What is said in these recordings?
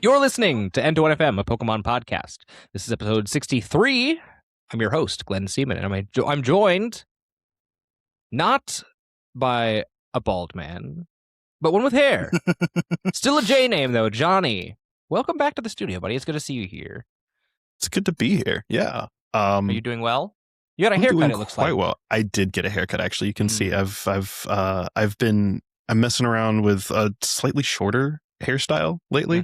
You're listening to N21FM, a Pokemon podcast. This is episode 63. I'm your host, Glenn Seaman, and I'm joined not by a bald man, but one with hair. Still a J name, though, Johnny. Welcome back to the studio, buddy. It's good to see you here. It's good to be here. Yeah. Are you doing well? You got a haircut, it looks quite like. well. I did get a haircut, actually. You can see I'm messing around with a slightly shorter hairstyle lately.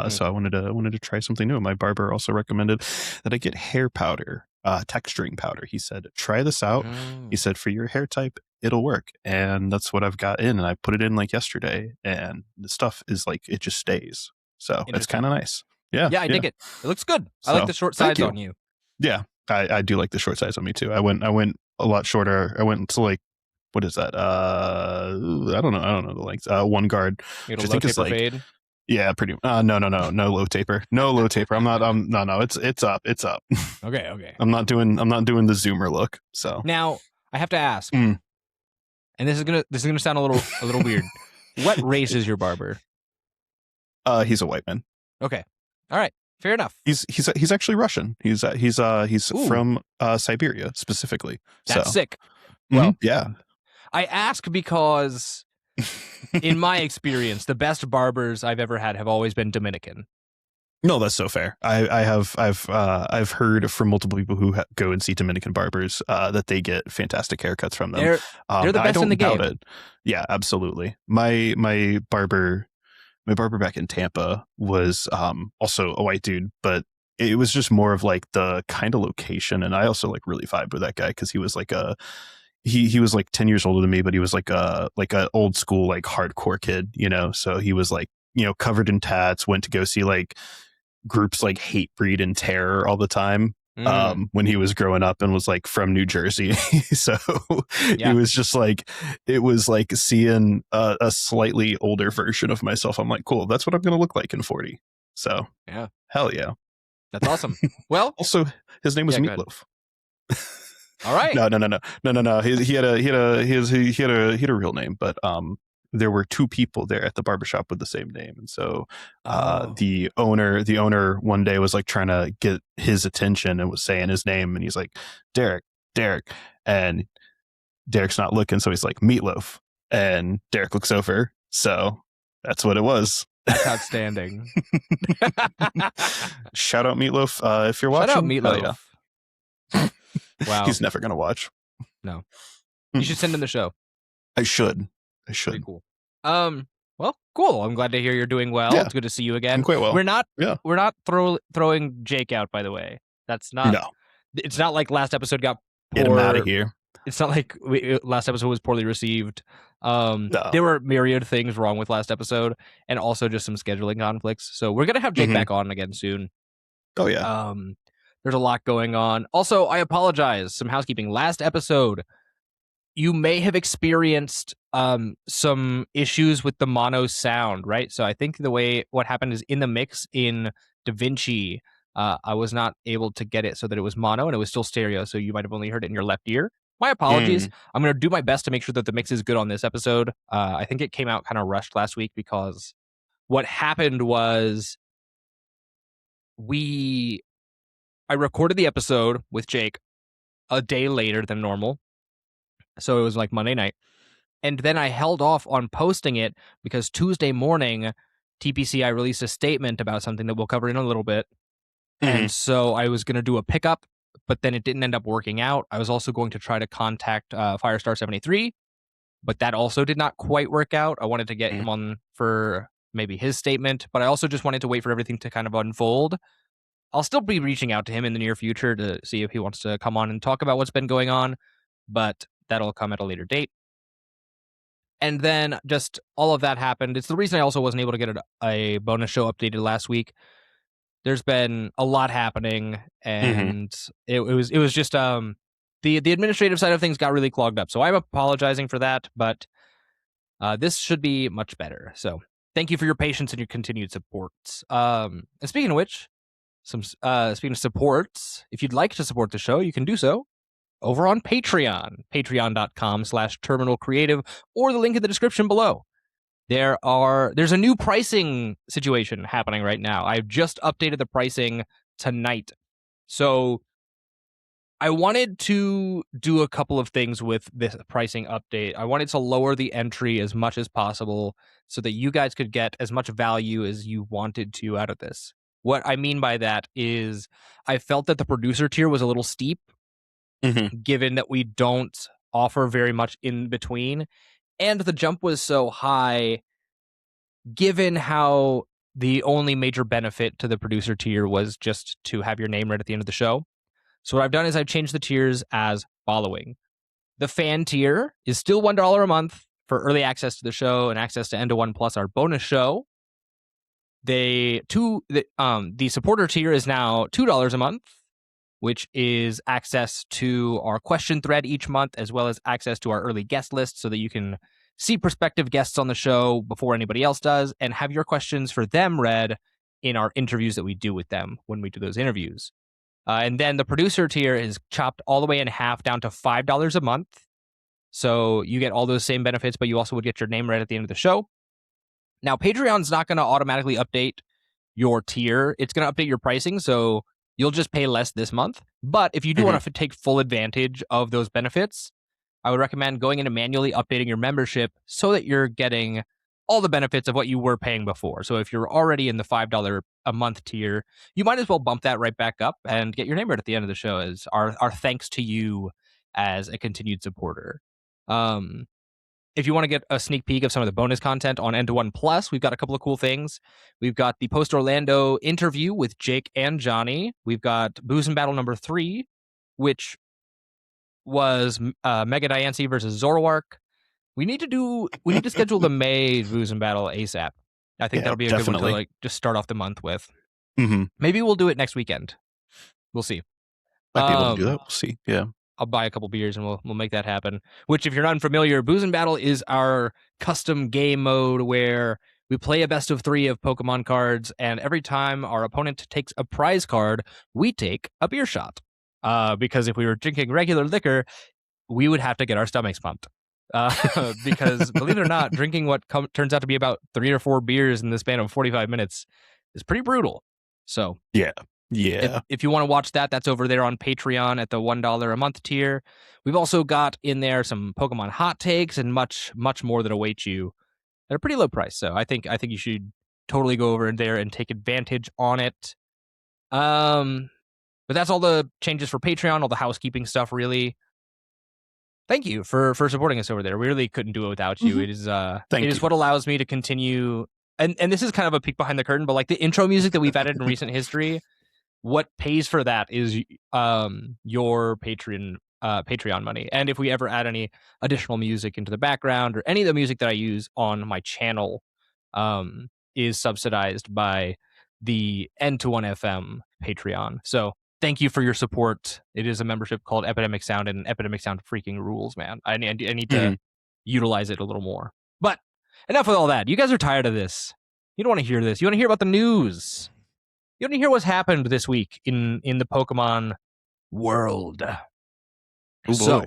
So I wanted to try something new. My barber also recommended that I get hair powder, texturing powder. He said, try this out. He said, for your hair type, it'll work. And that's what I've got in. And I put it in like yesterday, and the stuff is like, it just stays. So it's kind of nice. Yeah. Yeah, I dig it. It looks good. I like the short sides on you. Yeah. I do like the short size on me too. I went a lot shorter. I went to like, what is that? I don't know the length. One guard. You had a low taper fade? Yeah, pretty. No low taper. No low taper. No. It's up. Okay. I'm not doing the zoomer look. So now I have to ask, and this is gonna sound a little weird. What race is your barber? He's a white man. Okay. All right. Fair enough. He's actually Russian. He's from Siberia specifically. That's sick. Well, yeah. I ask because, in my experience, the best barbers I've ever had have always been Dominican. No, that's so fair. I've heard from multiple people who go and see Dominican barbers that they get fantastic haircuts from them. They're the best in the game. It. Yeah, absolutely. My barber back in Tampa was also a white dude, but it was just more of like the kind of location. And I also like really vibed with that guy because he was like he was like 10 years older than me, but he was like a old school, like hardcore kid, you know? So he was like, you know, covered in tats, went to go see like groups like Hatebreed and Terror all the time. When he was growing up and was like from New Jersey. So It was just like, it was like seeing a slightly older version of myself. I'm like, cool, that's what I'm going to look like in 40. So yeah, hell yeah. That's awesome. Well, also his name was Meatloaf. All right. No. He had a real name, but there were two people there at the barbershop with the same name. And so the owner one day was like trying to get his attention and was saying his name. And he's like, Derek. And Derek's not looking. So he's like, Meatloaf. And Derek looks over. So that's what it was. That's outstanding. Shout out Meatloaf if you're watching. Shout out Meatloaf. Yeah. Wow. He's never going to watch. No. You should send him the show. I should. Pretty cool. Well, cool. I'm glad to hear you're doing well. Yeah. It's good to see you again. I'm quite well. We're not throwing Jake out, by the way. That's not. No. It's not like last episode got poor. Get him out of here. It's not like last episode was poorly received. No. There were myriad things wrong with last episode, and also just some scheduling conflicts. So we're gonna have Jake back on again soon. Oh yeah. There's a lot going on. Also, I apologize. Some housekeeping. Last episode, you may have experienced some issues with the mono sound, right? So I think what happened is in the mix in DaVinci, I was not able to get it so that it was mono and it was still stereo. So you might have only heard it in your left ear. My apologies. I'm going to do my best to make sure that the mix is good on this episode. I think it came out kind of rushed last week because what happened was I recorded the episode with Jake a day later than normal. So it was like Monday night. And then I held off on posting it because Tuesday morning, TPCI released a statement about something that we'll cover in a little bit. And so I was going to do a pickup, but then it didn't end up working out. I was also going to try to contact Firestar 73, but that also did not quite work out. I wanted to get him on for maybe his statement, but I also just wanted to wait for everything to kind of unfold. I'll still be reaching out to him in the near future to see if he wants to come on and talk about what's been going on, but that'll come at a later date. And then just all of that happened. It's the reason I also wasn't able to get a bonus show updated last week. There's been a lot happening, and it was just the administrative side of things got really clogged up. So I'm apologizing for that, but this should be much better. So thank you for your patience and your continued support. And speaking of which, speaking of supports, if you'd like to support the show, you can do so over on Patreon, patreon.com/terminalcreative, or the link in the description below. there's a new pricing situation happening right now. I've just updated the pricing tonight. So I wanted to do a couple of things with this pricing update. I wanted to lower the entry as much as possible so that you guys could get as much value as you wanted to out of this. What I mean by that is I felt that the producer tier was a little steep, given that we don't offer very much in between. And the jump was so high, given how the only major benefit to the producer tier was just to have your name read at the end of the show. So what I've done is I've changed the tiers as following. The fan tier is still $1 a month for early access to the show and access to N21 Plus, our bonus show. The supporter tier is now $2 a month, which is access to our question thread each month, as well as access to our early guest list so that you can see prospective guests on the show before anybody else does and have your questions for them read in our interviews that we do with them when we do those interviews. And then the producer tier is chopped all the way in half down to $5 a month. So you get all those same benefits, but you also would get your name read at the end of the show. Now, Patreon's not going to automatically update your tier. It's going to update your pricing, so you'll just pay less this month. But if you do want to take full advantage of those benefits, I would recommend going in and manually updating your membership so that you're getting all the benefits of what you were paying before. So if you're already in the $5 a month tier, you might as well bump that right back up and get your name read at the end of the show as our thanks to you as a continued supporter. If you want to get a sneak peek of some of the bonus content on N21 Plus, we've got a couple of cool things. We've got the post-Orlando interview with Jake and Johnny. We've got Booze and Battle number 3, which was Mega Diancie versus Zoroark. We need to schedule the May Booze and Battle ASAP. I think that'll be a good one to like just start off the month with. Maybe we'll do it next weekend. We'll see. Might be able to do that. We'll see. Yeah. I'll buy a couple beers and we'll make that happen. Which, if you're not unfamiliar, Booze and Battle is our custom game mode where we play a best of 3 of Pokemon cards, and every time our opponent takes a prize card, we take a beer shot. Because if we were drinking regular liquor, we would have to get our stomachs pumped. Because believe it or not, drinking what turns out to be about 3 or 4 beers in the span of 45 minutes is pretty brutal. So yeah. If you want to watch that, that's over there on Patreon at the $1 a month tier. We've also got in there some Pokemon hot takes and much, much more that await you at a pretty low price. So I think you should totally go over there and take advantage on it. But that's all the changes for Patreon, all the housekeeping stuff, really. Thank you for supporting us over there. We really couldn't do it without you. It is what allows me to continue. And this is kind of a peek behind the curtain, but like the intro music that we've added in recent history, what pays for that is your Patreon money. And if we ever add any additional music into the background, or any of the music that I use on my channel is subsidized by the N21FM Patreon. So thank you for your support. It is a membership called Epidemic Sound, and Epidemic Sound freaking rules, man. I need to utilize it a little more. But enough with all that. You guys are tired of this. You don't want to hear this. You want to hear about the news. You want to hear what's happened this week in the Pokemon world. Oh, so,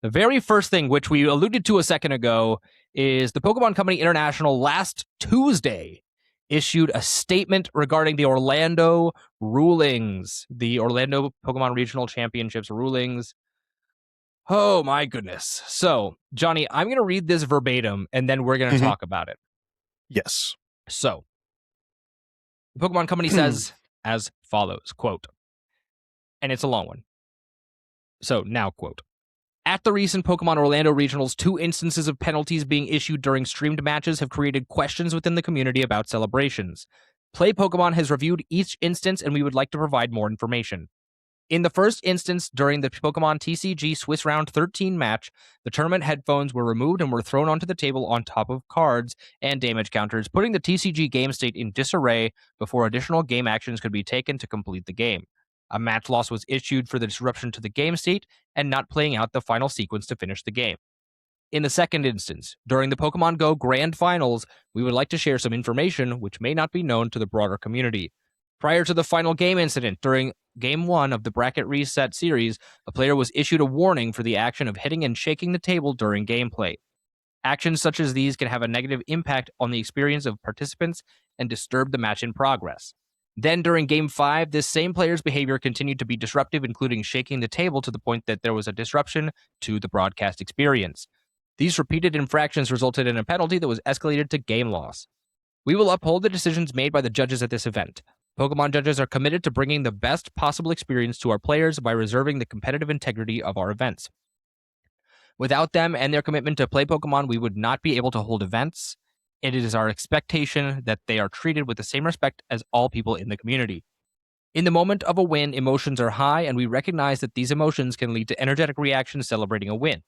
the very first thing, which we alluded to a second ago, is the Pokemon Company International last Tuesday issued a statement regarding the Orlando rulings, the Orlando Pokemon Regional Championships rulings. Oh my goodness. So, Johnny, I'm going to read this verbatim and then we're going to talk about it. Yes. So, the Pokemon Company says as follows, quote, and it's a long one. So, now, quote, at the recent Pokemon Orlando Regionals, 2 instances of penalties being issued during streamed matches have created questions within the community about celebrations. Play Pokemon has reviewed each instance, and we would like to provide more information. In the first instance, during the Pokemon TCG Swiss Round 13 match, the tournament headphones were removed and were thrown onto the table on top of cards and damage counters, putting the TCG game state in disarray before additional game actions could be taken to complete the game. A match loss was issued for the disruption to the game state and not playing out the final sequence to finish the game. In the second instance, during the Pokemon Go Grand Finals, we would like to share some information which may not be known to the broader community. Prior to the final game incident, during Game 1 of the Bracket Reset series, a player was issued a warning for the action of hitting and shaking the table during gameplay. Actions such as these can have a negative impact on the experience of participants and disturb the match in progress. Then during Game 5, this same player's behavior continued to be disruptive, including shaking the table to the point that there was a disruption to the broadcast experience. These repeated infractions resulted in a penalty that was escalated to game loss. We will uphold the decisions made by the judges at this event. Pokemon judges are committed to bringing the best possible experience to our players by reserving the competitive integrity of our events. Without them and their commitment to play Pokemon, we would not be able to hold events. It is our expectation that they are treated with the same respect as all people in the community. In the moment of a win, emotions are high, and we recognize that these emotions can lead to energetic reactions celebrating a win.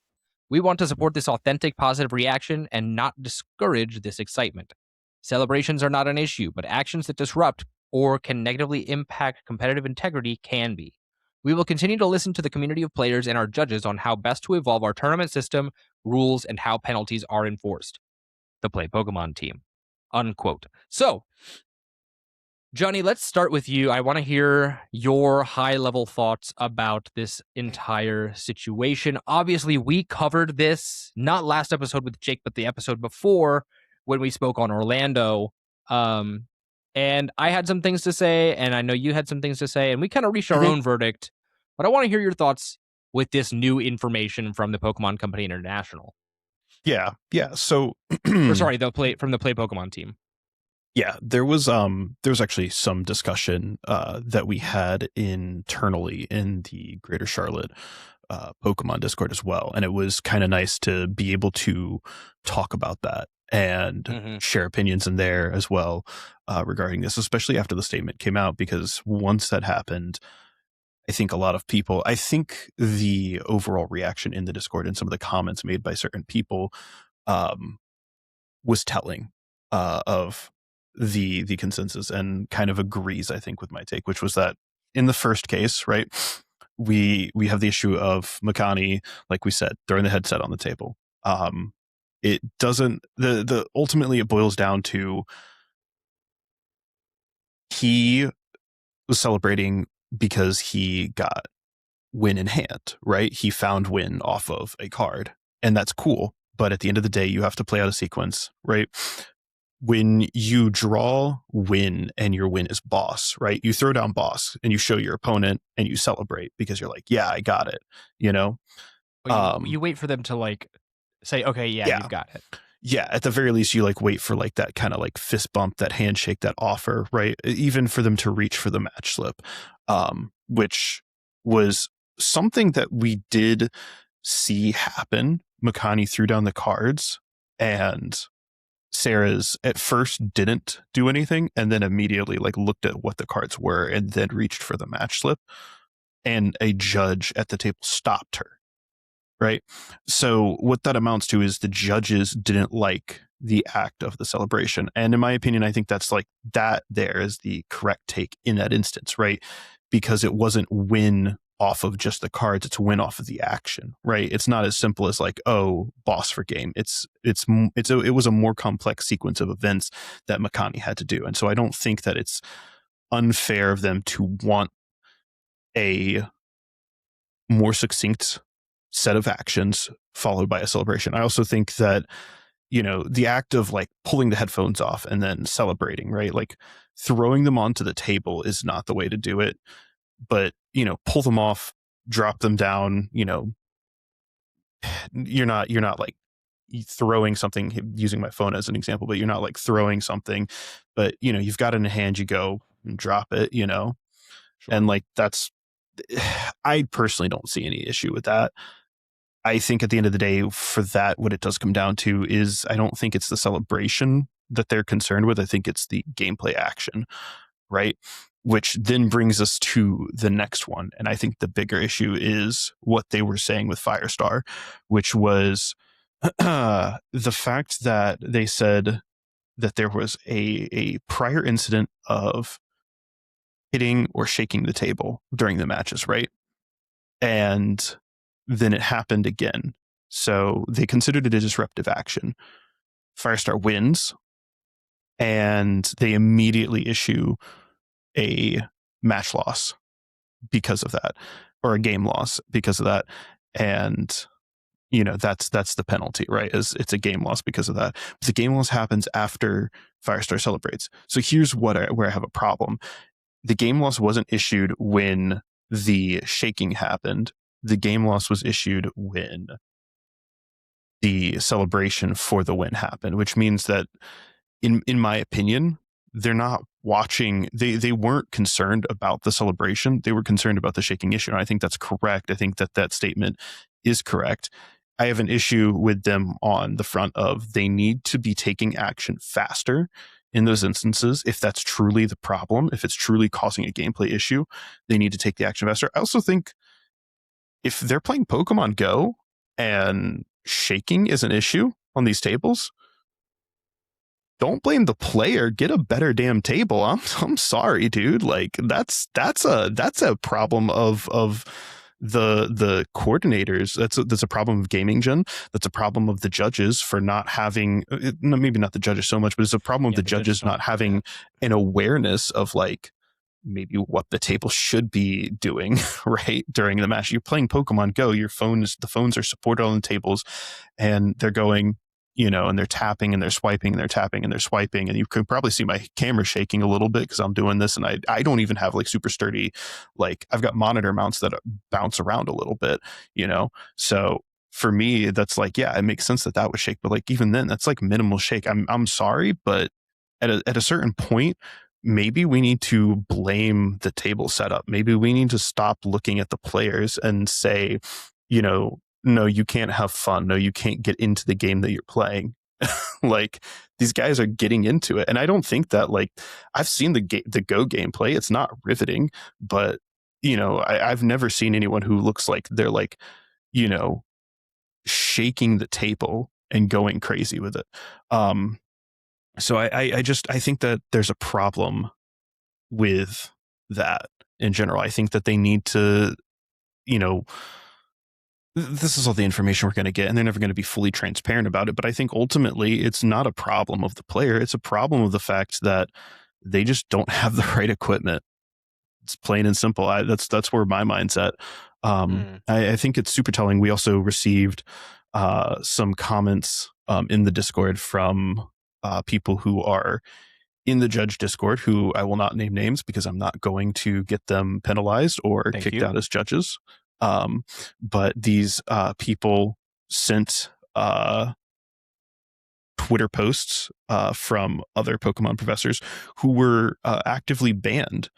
We want to support this authentic, positive reaction and not discourage this excitement. Celebrations are not an issue, but actions that disrupt or can negatively impact competitive integrity can be. We will continue to listen to the community of players and our judges on how best to evolve our tournament system, rules, and how penalties are enforced. The Play Pokemon team. Unquote. So, Johnny, let's start with you. I want to hear your high-level thoughts about this entire situation. Obviously, we covered this, not last episode with Jake, but the episode before when we spoke on Orlando. And I had some things to say, and I know you had some things to say, and we kind of reached our own verdict. But I want to hear your thoughts with this new information from the Pokemon Company International. Yeah. So, from the Play Pokemon team. Yeah, there was actually some discussion that we had internally in the Greater Charlotte Pokemon Discord as well, and it was kind of nice to be able to talk about that and share opinions in there as well regarding this, especially after the statement came out, because once that happened, I think the overall reaction in the Discord and some of the comments made by certain people was telling of the consensus, and kind of agrees, I think, with my take, which was that in the first case, right, we have the issue of Makani, like we said, throwing the headset on the table. It doesn't ultimately it boils down to he was celebrating because he got win in hand, right? He found win off of a card, and that's cool, but at the end of the day, you have to play out a sequence, right? When you draw win and your win is boss, right? You throw down boss and you show your opponent and you celebrate because you're like, yeah, I got it, you know? You wait for them to like say, okay, yeah, you've got it. Yeah, at the very least, you like wait for like that kind of like fist bump, that handshake, that offer, right? Even for them to reach for the match slip, which was something that we did see happen. Makani threw down the cards, and Sarah's at first didn't do anything, and then immediately like looked at what the cards were and then reached for the match slip, and a judge at the table stopped her, right? So what that amounts to is the judges didn't like the act of the celebration, and in my opinion, I think that's like that there is the correct take in that instance, right? Because it wasn't win off of just the cards, it's win off of the action, right? It's not as simple as like, oh, boss for game. It was a more complex sequence of events that Makani had to do. And so I don't think that it's unfair of them to want a more succinct set of actions followed by a celebration. I also think that, you know, the act of like pulling the headphones off and then celebrating, right? Like throwing them onto the table is not the way to do it. But, you know, pull them off, drop them down, you know, you're not like throwing something, using my phone as an example, but you're not like throwing something, but, you know, you've got it in a hand, you go and drop it, you know, sure. And like, I personally don't see any issue with that. I think at the end of the day, for that, what it does come down to is I don't think it's the celebration that they're concerned with. I think it's the gameplay action, right? Which then brings us to the next one. And I think the bigger issue is what they were saying with Firestar, which was the fact that they said that there was a prior incident of hitting or shaking the table during the matches, right? And then it happened again. So they considered it a disruptive action. Firestar wins, and they immediately issue a match loss because of that, or a game loss because of that. And that's the penalty, right? Is it's a game loss because of that. But the game loss happens after Firestar celebrates. So here's where I have a problem. The game loss wasn't issued when the shaking happened. The game loss was issued when the celebration for the win happened, which means that in my opinion, they're not watching. They weren't concerned about the celebration. They were concerned about the shaking issue. And I think that's correct. I think that statement is correct. I have an issue with them on the front of they need to be taking action faster in those instances. If that's truly the problem, if it's truly causing a gameplay issue, they need to take the action faster. I also think if they're playing Pokemon Go and shaking is an issue on these tables, don't blame the player. Get a better damn table. I'm sorry, dude. Like that's a problem of the coordinators. That's a problem of Gaming Gen. That's a problem of the judges for not having, maybe not the judges so much, but it's a problem of the judges not having an awareness of like maybe what the table should be doing right during the match. You're playing Pokemon Go. The phones are supported on the tables, and they're going, and they're tapping and they're swiping and they're tapping and they're swiping. And you can probably see my camera shaking a little bit because I'm doing this. And I don't even have like super sturdy, like I've got monitor mounts that bounce around a little bit, So for me, that's like, yeah, it makes sense that would shake. But like, even then, that's like minimal shake. I'm sorry, but at a certain point, maybe we need to blame the table setup. Maybe we need to stop looking at the players and say, no, you can't have fun. No, you can't get into the game that you're playing. Like these guys are getting into it. And I don't think that, like, I've seen the Go gameplay. It's not riveting, but I've never seen anyone who looks like they're like, shaking the table and going crazy with it. So I think that there's a problem with that in general. I think that they need to, this is all the information we're going to get, and they're never going to be fully transparent about it. But I think ultimately it's not a problem of the player. It's a problem of the fact that they just don't have the right equipment. It's plain and simple. That's where my mind's at. I think it's super telling. We also received some comments in the Discord from people who are in the judge Discord, who I will not name names because I'm not going to get them penalized or kicked out as judges. But these people sent Twitter posts from other Pokemon professors who were actively banned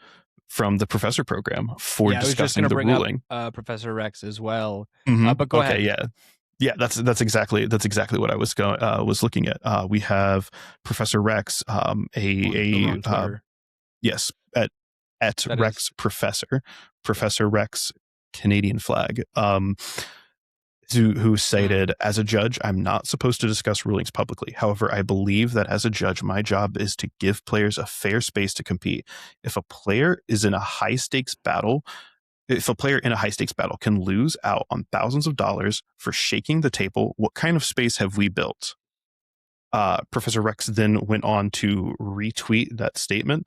from the professor program for discussing the ruling. Up, Professor Rex as well. But go ahead. Yeah, that's exactly what I was looking at. We have Professor Rex, yes, at Rex Professor Rex Canadian flag, who stated, as a judge, I'm not supposed to discuss rulings publicly. However, I believe that as a judge, my job is to give players a fair space to compete. If a player in a high stakes battle can lose out on thousands of dollars for shaking the table, what kind of space have we built? Professor Rex then went on to retweet that statement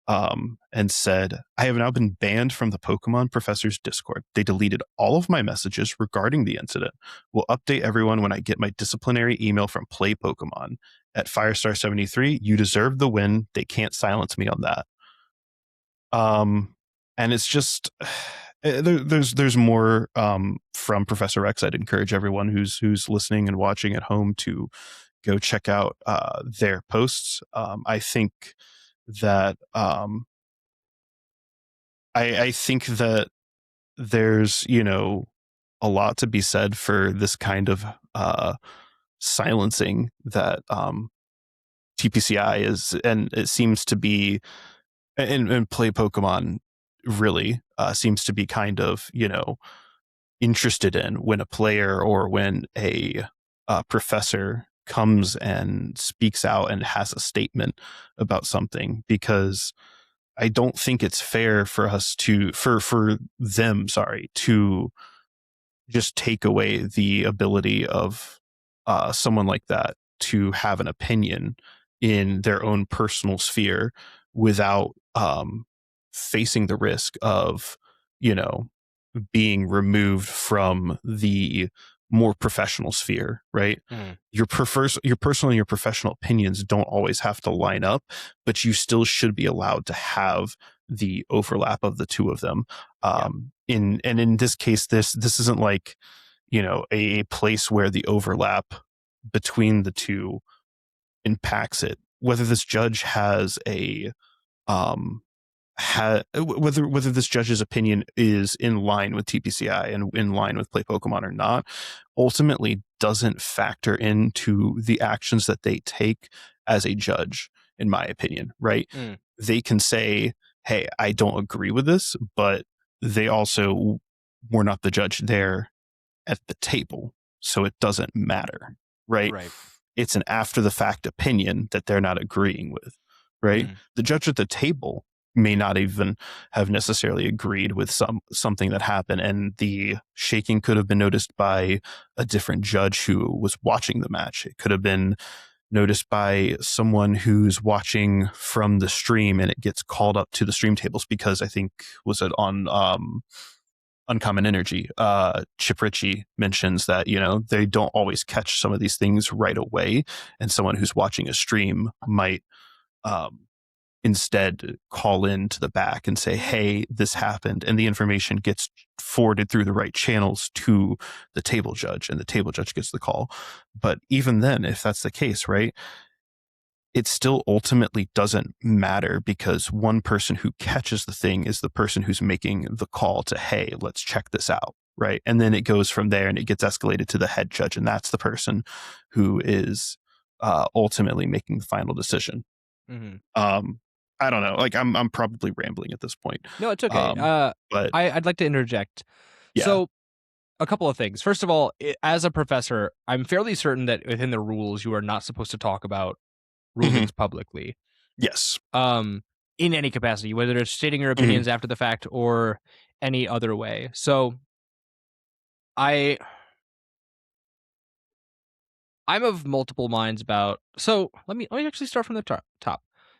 and said, I have now been banned from the Pokemon Professors Discord. They deleted all of my messages regarding the incident. Will update everyone when I get my disciplinary email from Play Pokemon. At Firestar73, you deserve the win. They can't silence me on that. And it's just, there's more from Professor X. I'd encourage everyone who's listening and watching at home to go check out their posts. I think that I think that there's a lot to be said for this kind of silencing that TPCI is, and it seems to be, and Play Pokemon really seems to be kind of interested in when a player or when a professor comes and speaks out and has a statement about something, because I don't think it's fair for us to just take away the ability of someone like that to have an opinion in their own personal sphere without facing the risk of being removed from the more professional sphere, right? Mhm. Your personal and your professional opinions don't always have to line up, but you still should be allowed to have the overlap of the two of them. Yeah. In this case, this isn't like, a place where the overlap between the two impacts it. Whether this judge has a whether this judge's opinion is in line with TPCI and in line with Play Pokemon or not, ultimately doesn't factor into the actions that they take as a judge, in my opinion, right? Mm. They can say, hey, I don't agree with this, but they also were not the judge there at the table, so it doesn't matter, right? Right. It's an after the fact opinion that they're not agreeing with, right? Mm. The judge at the table may not even have necessarily agreed with something that happened, and the shaking could have been noticed by a different judge who was watching the match. It could have been noticed by someone who's watching from the stream, and it gets called up to the stream tables because I think, was it on Uncommon Energy, Chip Ritchie mentions that, they don't always catch some of these things right away, and someone who's watching a stream might instead call in to the back and say, hey, this happened, and the information gets forwarded through the right channels to the table judge, and the table judge gets the call. But even then, if that's the case, right, it still ultimately doesn't matter, because one person who catches the thing is the person who's making the call to, hey, let's check this out, right? And then it goes from there and it gets escalated to the head judge, and that's the person who is ultimately making the final decision. Mm-hmm. I don't know. Like, I'm probably rambling at this point. No, it's okay. But I'd like to interject. yeah. So, a couple of things. First of all, as a professor, I'm fairly certain that within the rules, you are not supposed to talk about rulings publicly. Yes. In any capacity, whether it's stating your Mhm. opinions after the fact or any other way. So, I'm of multiple minds about. So let me actually start from the top. Yeah,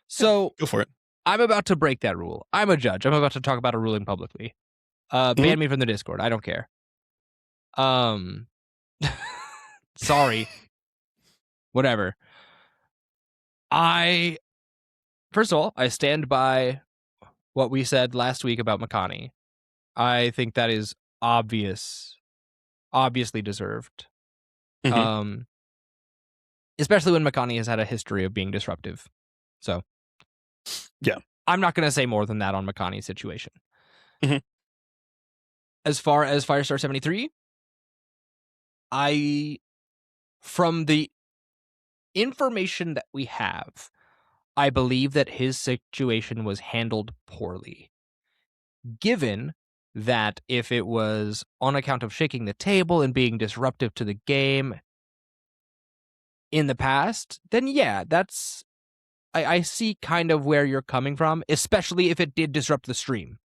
So go for it. I'm about to break that rule. I'm a judge. I'm about to talk about a ruling publicly. Mhm. Ban me from the Discord. I don't care. Sorry. Whatever. First of all, I stand by what we said last week about Makani. I think that is obviously deserved. Mhm. Especially when Makani has had a history of being disruptive. So, Yeah. I'm not going to say more than that on Makani's situation. Mhm. As far as Firestar 73, from the information that we have, I believe that his situation was handled poorly. Given that if it was on account of shaking the table and being disruptive to the game in the past, then yeah, I see kind of where you're coming from, especially if it did disrupt the stream.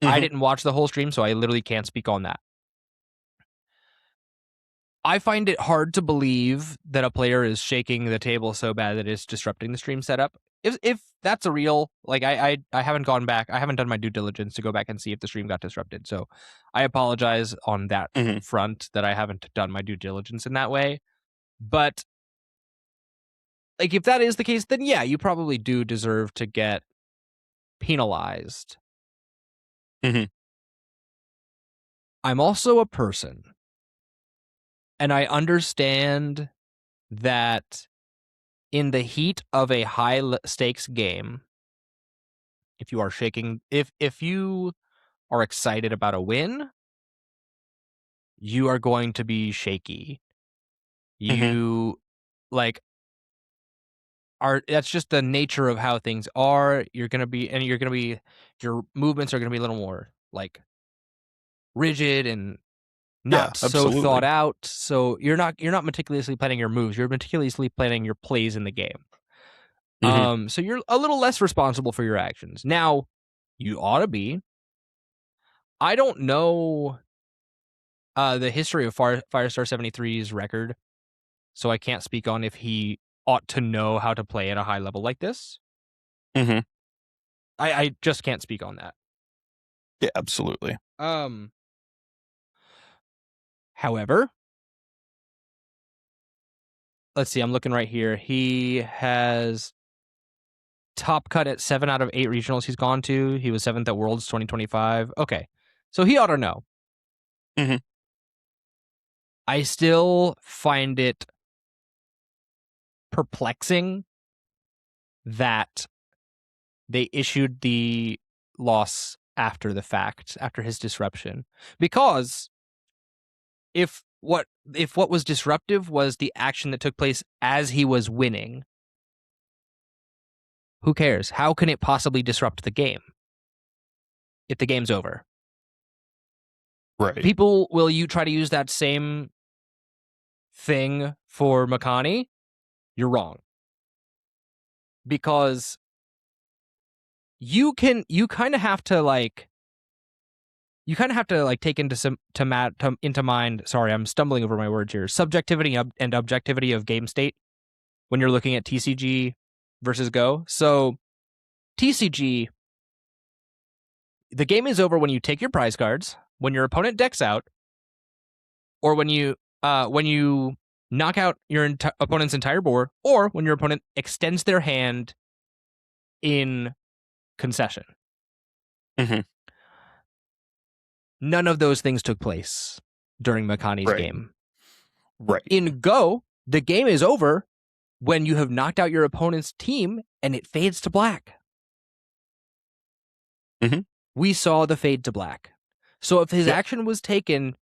I Mhm. didn't watch the whole stream, so I literally can't speak on that. I find it hard to believe that a player is shaking the table so bad that it's disrupting the stream setup. If that's a real, like, I haven't gone back, I haven't done my due diligence to go back and see if the stream got disrupted. So I apologize on that Mhm. front that I haven't done my due diligence in that way. But like, if that is the case, then yeah, you probably do deserve to get penalized. Mhm. I'm also a person, and I understand that in the heat of a high stakes game, if you are shaking, if you are excited about a win, you are going to be shaky. Mhm. You like are that's just the nature of how things are. You're going to be your movements are going to be a little more like rigid and Yeah, not so thought absolutely. out. So you're not meticulously planning your moves. You're meticulously planning your plays in the game. Mhm. So you're a little less responsible for your actions. Now, you ought to be. I don't know the history of Firestar 73's record, so I can't speak on if he ought to know how to play at a high level like this. Mhm. I just can't speak on that. Yeah, absolutely. However, let's see, I'm looking right here. He has top cut at 7 out of 8 regionals he's gone to. He was 7th at Worlds 2025. Okay, so he ought to know. Mhm. I still find it perplexing that they issued the loss after the fact, after his disruption, because if what was disruptive was the action that took place as he was winning, who cares? How can it possibly disrupt the game if the game's over? Right. People will you try to use that same thing for Makani? You're wrong. Because you kind of have to take into mind, sorry, I'm stumbling over my words here, subjectivity and objectivity of game state when you're looking at TCG versus Go. So TCG, the game is over when you take your prize cards, when your opponent decks out, or when you knock out your opponent's entire board, or when your opponent extends their hand in concession. Mhm. None of those things took place during Makani's game. Right. In Go, the game is over when you have knocked out your opponent's team and it fades to black. Mhm. We saw the fade to black. So if his Yep. action was taken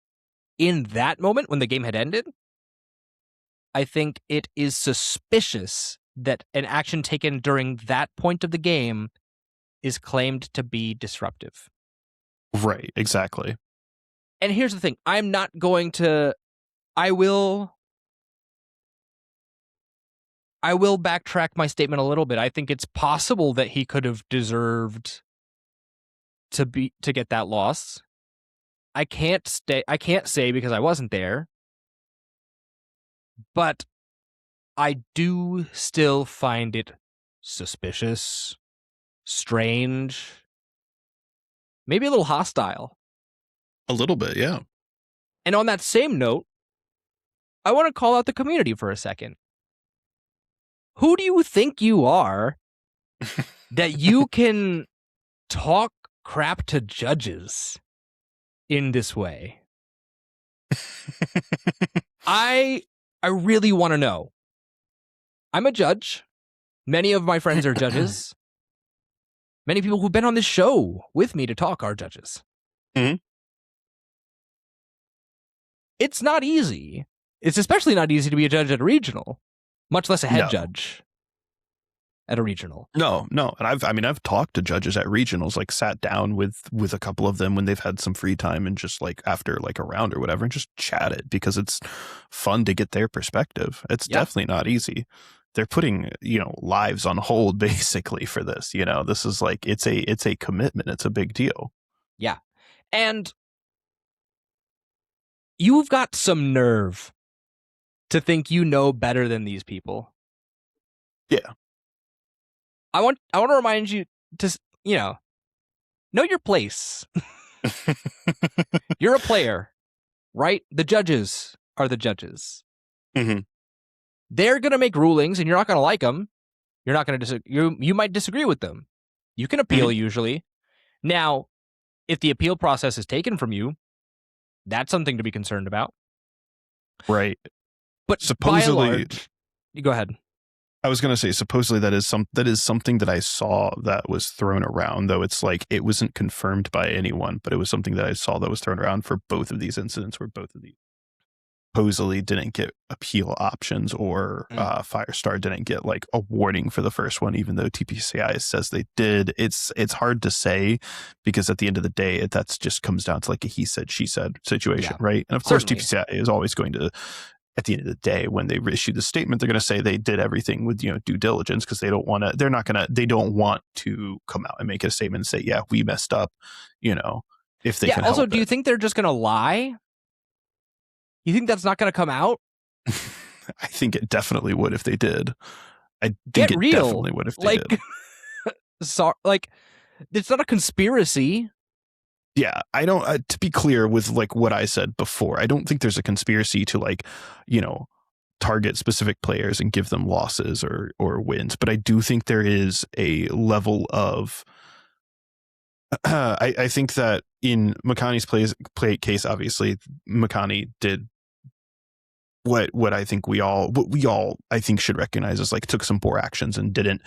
in that moment when the game had ended, I think it is suspicious that an action taken during that point of the game is claimed to be disruptive. Right, exactly. And here's the thing. I'm not going to... I will backtrack my statement a little bit. I think it's possible that he could have deserved to get that loss. I can't say because I wasn't there. But I do still find it suspicious, strange, maybe a little hostile. A little bit, yeah. And on that same note, I want to call out the community for a second. Who do you think you are that you can talk crap to judges in this way? I really want to know. I'm a judge. Many of my friends are judges. Many people who've been on this show with me to talk are judges. Mhm. It's not easy. It's especially not easy to be a judge at a regional, much less a head No. judge at a regional. No. And I've talked to judges at regionals, like sat down with a couple of them when they've had some free time and just like after like a round or whatever and just chatted because it's fun to get their perspective. It's definitely not easy. They're putting, lives on hold basically for this, this is like, it's a commitment. It's a big deal. Yeah. And you've got some nerve to think you know better than these people. Yeah. I want to remind you to, know your place. You're a player, right? The judges are the judges. Mm-hmm. They're going to make rulings and you're not going to like them. You're not going to you might disagree with them. You can appeal usually. Now, if the appeal process is taken from you, that's something to be concerned about. Right. But supposedly, by and large, you go ahead. I was going to say, supposedly that is something that I saw that was thrown around, though it's like it wasn't confirmed by anyone, but it was something that I saw that was thrown around for both of these incidents where both of these supposedly didn't get appeal options or Firestar didn't get like a warning for the first one, even though TPCI says they did. It's hard to say because at the end of the day, that's just comes down to like a he said, she said situation, right? And of course, TPCI is always going to, at the end of the day, when they issue the statement, they're going to say they did everything with due diligence because they don't want to come out and make a statement and say, yeah, we messed up, if they can also, help do you think they're just going to lie? You think that's not going to come out? I think it definitely would if they did. I think Get it real. Definitely would if they did. It's not a conspiracy. Yeah, I don't. To be clear with like what I said before, I don't think there's a conspiracy to like, target specific players and give them losses or wins, but I do think there is a level of I think that in Makani's play case, obviously Makani did what I think we all I think should recognize is like took some poor actions and didn't,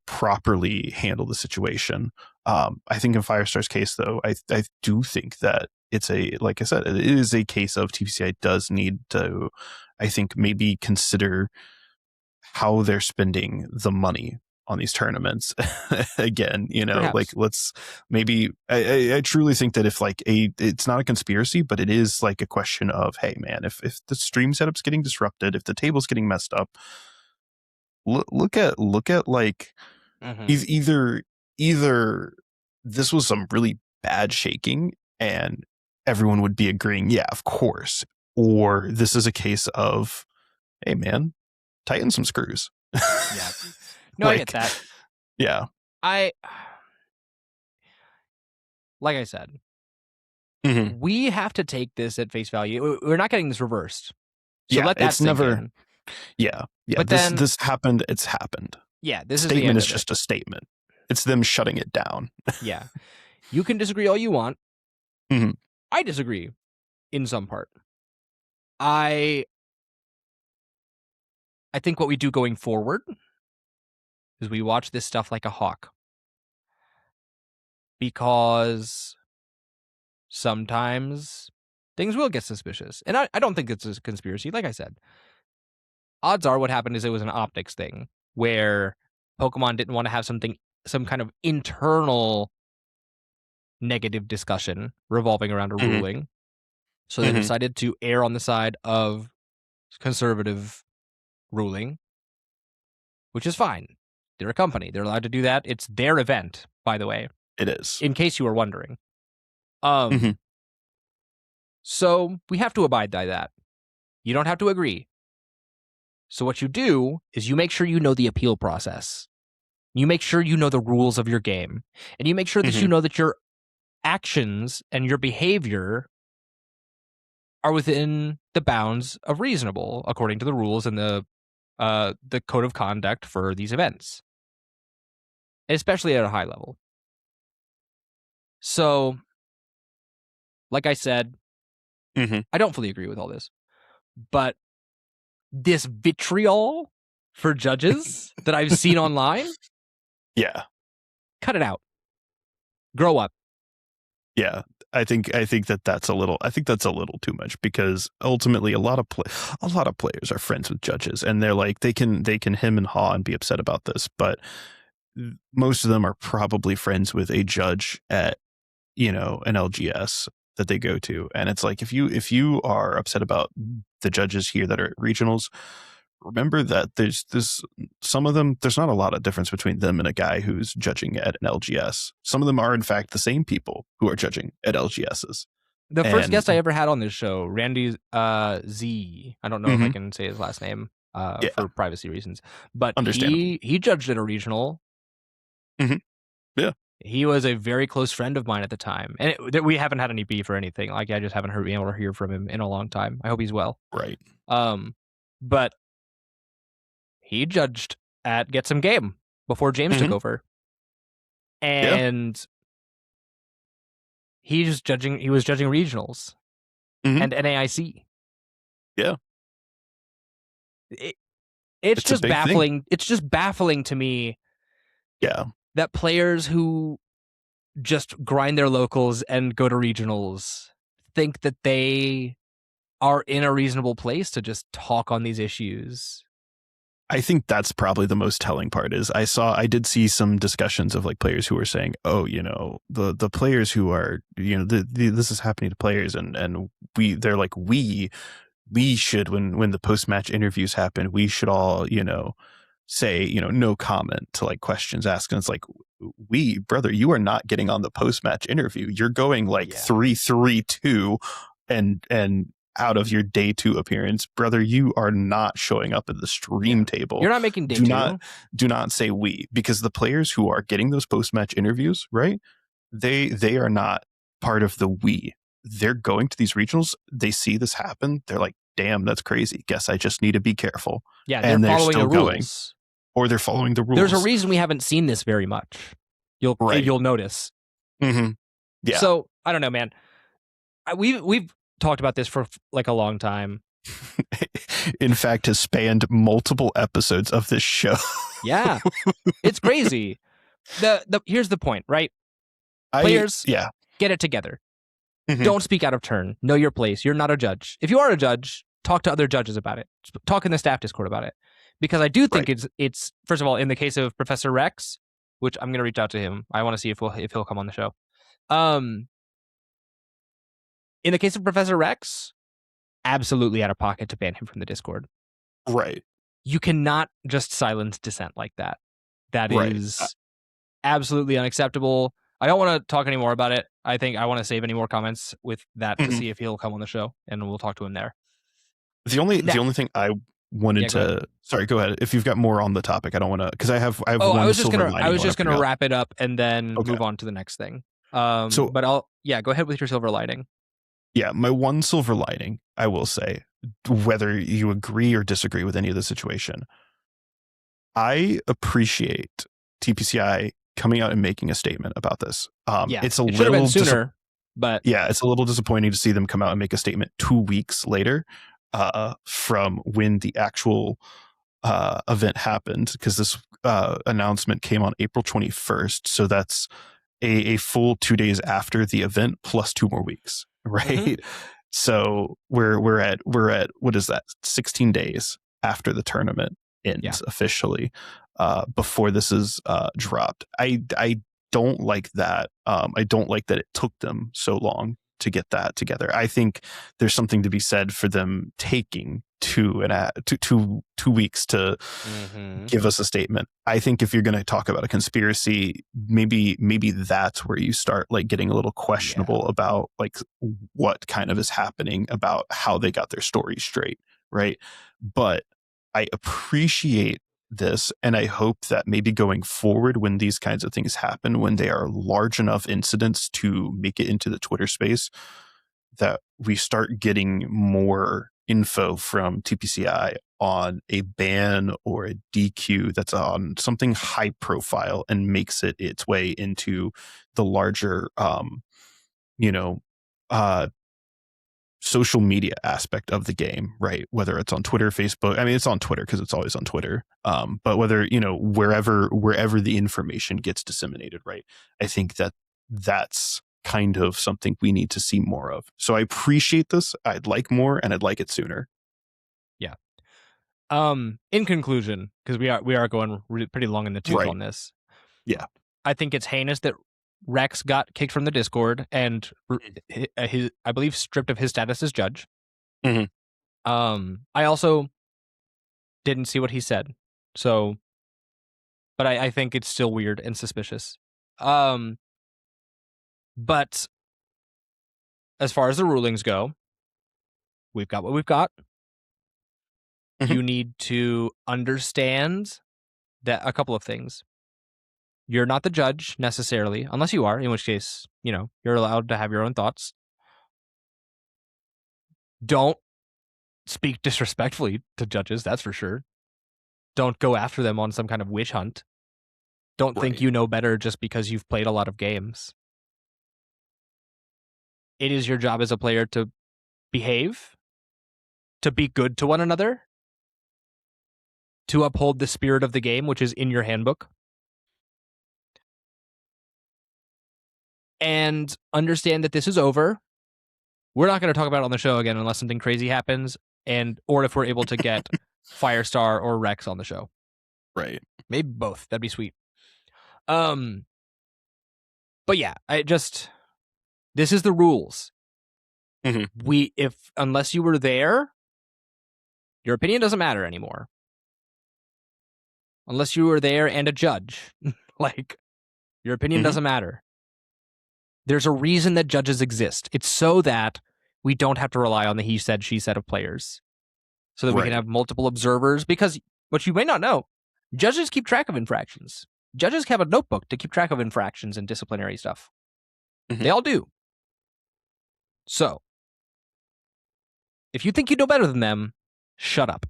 properly handle the situation. I think in Firestar's case though, I do think that it's like I said, it is a case of TPCI does need to, I think, maybe consider how they're spending the money on these tournaments again. Perhaps. Like let's maybe I truly think that if like it's not a conspiracy, but it is like a question of, hey man, if the stream setup's getting disrupted, if the table's getting messed up, look at like either this was some really bad shaking and everyone would be agreeing, yeah, of course, or this is a case of, hey man, tighten some screws. Yeah. No, I get that. Yeah. Like I said, Mm-hmm. we have to take this at face value. We're not getting this reversed. So yeah, let that it's sink never in. Yeah. But this happened, it's happened. Yeah, this statement is is just a statement. It's them shutting it down. Yeah. You can disagree all you want. Mm-hmm. I disagree in some part. I think what we do going forward is we watch this stuff like a hawk. Because sometimes things will get suspicious. And I don't think it's a conspiracy, like I said. Odds are what happened is it was an optics thing where Pokemon didn't want to have some kind of internal negative discussion revolving around a ruling. So they decided to err on the side of conservative ruling, which is fine. They're a company. They're allowed to do that. It's their event, by the way. It is. In case you were wondering. So we have to abide by that. You don't have to agree. So what you do is you make sure you know the appeal process. You make sure you know the rules of your game. And you make sure that you know that your actions and your behavior are within the bounds of reasonable, according to the rules and the code of conduct for these events, especially at a high level. So, like I said, I don't fully agree with all this, but this vitriol for judges that I've seen online, yeah, cut it out. Grow up. Yeah, I think that's a little too much, because ultimately a lot of players are friends with judges, and they're like they can hem and haw and be upset about this, but most of them are probably friends with a judge at an LGS that they go to, and it's like if you are upset about the judges here that are at regionals, remember that there's some of them, there's not a lot of difference between them and a guy who's judging at an LGS. Some of them are in fact the same people who are judging at LGSs. The first guest I ever had on this show, Randy Z, I don't know if I can say his last name for privacy reasons, but he judged at a regional. Yeah. He was a very close friend of mine at the time, and we haven't had any beef or anything. Like, I just haven't been able to hear from him in a long time. I hope he's well. Right. But he judged at Get Some Game before James took over, and he was judging regionals and NAIC. Yeah. It's just baffling. It's just baffling to me. Yeah. That players who just grind their locals and go to regionals think that they are in a reasonable place to just talk on these issues. I think that's probably the most telling part. Is I did see some discussions of like players who were saying, oh, the players who are, this is happening to players, and they're like, we should, when the post-match interviews happen, we should all, say, no comment to like questions asked. And it's like, brother, you are not getting on the post-match interview. You're going like 3-3-2 and out of your day 2 appearance, brother. You are not showing up at the stream table. You're not making day 2. Do not say we, because the players who are getting those post-match interviews, right? They are not part of the we. They're going to these regionals. They see this happen. They're like, damn, that's crazy. Guess I just need to be careful. Yeah, they're And they're following still the going. rules. Or they're following the rules. There's a reason we haven't seen this very much. You'll notice. Mm-hmm. Yeah. So I don't know, man. We've talked about this for like a long time. In fact, has spanned multiple episodes of this show. Yeah, it's crazy. Here's the point, right? Players, get it together. Mm-hmm. Don't speak out of turn. Know your place. You're not a judge. If you are a judge, talk to other judges about it. Talk in the staff Discord about it. Because I do think it's first of all, in the case of Professor Rex, which I'm going to reach out to him. I want to see if he'll come on the show. In the case of Professor Rex, absolutely out of pocket to ban him from the Discord. Right. You cannot just silence dissent like that. That is absolutely unacceptable. I don't want to talk any more about it. I think I want to save any more comments with that to see if he'll come on the show, and we'll talk to him there. The only thing I wanted to sorry, go ahead. If you've got more on the topic, I don't want to because I have one I was just gonna up. wrap it up and then move on to the next thing. But I'll go ahead with your silver lining. Yeah, my one silver lining, I will say, whether you agree or disagree with any of the situation, I appreciate TPCI coming out and making a statement about this. It's a little been sooner, but it's a little disappointing to see them come out and make a statement 2 weeks later from when the actual event happened, because this announcement came on April 21st, so that's a full 2 days after the event plus 2 more weeks, right? Mm-hmm. So we're at what is that, 16 days after the tournament ends officially, before this is dropped. I don't like that. I don't like that it took them so long to get that together. I think there's something to be said for them taking 2 weeks to give us a statement. I think if you're going to talk about a conspiracy, maybe that's where you start like getting a little questionable about like what kind of is happening, about how they got their story straight, right? But I appreciate this, and I hope that maybe going forward, when these kinds of things happen, when they are large enough incidents to make it into the Twitter space, that we start getting more info from TPCI on a ban or a DQ that's on something high profile and makes it its way into the larger social media aspect of the game, right? Whether it's on Twitter, Facebook, I mean, it's on Twitter because it's always on Twitter. But whether, wherever the information gets disseminated, right? I think that's kind of something we need to see more of. So I appreciate this. I'd like more, and I'd like it sooner. Yeah. In conclusion, because we are going pretty long in the tooth on this. Yeah. I think it's heinous that Rex got kicked from the Discord and I believe stripped of his status as judge. Mm-hmm. I also didn't see what he said, so, but I think it's still weird and suspicious. But as far as the rulings go, we've got what we've got. Mm-hmm. You need to understand that a couple of things. You're not the judge necessarily, unless you are, in which case, you're allowed to have your own thoughts. Don't speak disrespectfully to judges, that's for sure. Don't go after them on some kind of witch hunt. Don't think you know better just because you've played a lot of games. It is your job as a player to behave, to be good to one another, to uphold the spirit of the game, which is in your handbook. And understand that this is over. We're not going to talk about it on the show again unless something crazy happens, or if we're able to get Firestar or Rex on the show. Right. Maybe both. That'd be sweet. But yeah, this is the rules. Mm-hmm. Unless you were there, your opinion doesn't matter anymore. Unless you were there and a judge, like, your opinion doesn't matter. There's a reason that judges exist. It's so that we don't have to rely on the he said, she said of players. So that we can have multiple observers. Because what you may not know, judges keep track of infractions. Judges have a notebook to keep track of infractions and disciplinary stuff. Mm-hmm. They all do. So, If you think you know better than them, shut up.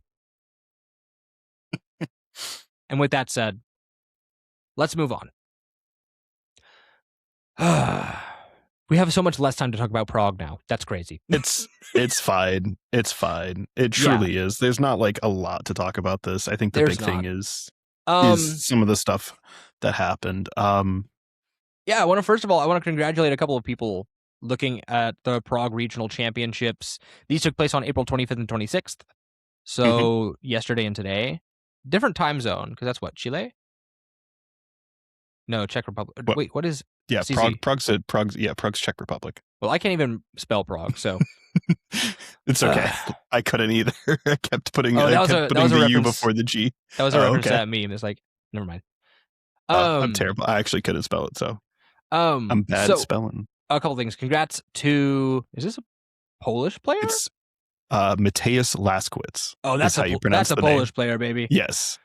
And with that said, let's move on. We have so much less time to talk about Prague now. That's crazy. It's fine. It's fine. It truly is. There's not like a lot to talk about this. I think the big thing is some of the stuff that happened. Yeah, I want to congratulate a couple of people looking at the Prague Regional Championships. These took place on April 25th and 26th. So yesterday and today. Different time zone, because that's what, Chile? No, Czech Republic. Wait, what is... Yeah, CC? Prague's Czech Republic. Well, I can't even spell Prague, so... It's okay. I couldn't either. I kept putting that was a the U reference, before the G. That was a reference to that meme. It's like, never mind. I'm terrible. I actually couldn't spell it, so I'm bad at spelling. A couple things. Congrats to... Is this a Polish player? It's Mateusz Laskowicz. Oh, that's how you pronounce the name. Polish player, baby. Yes.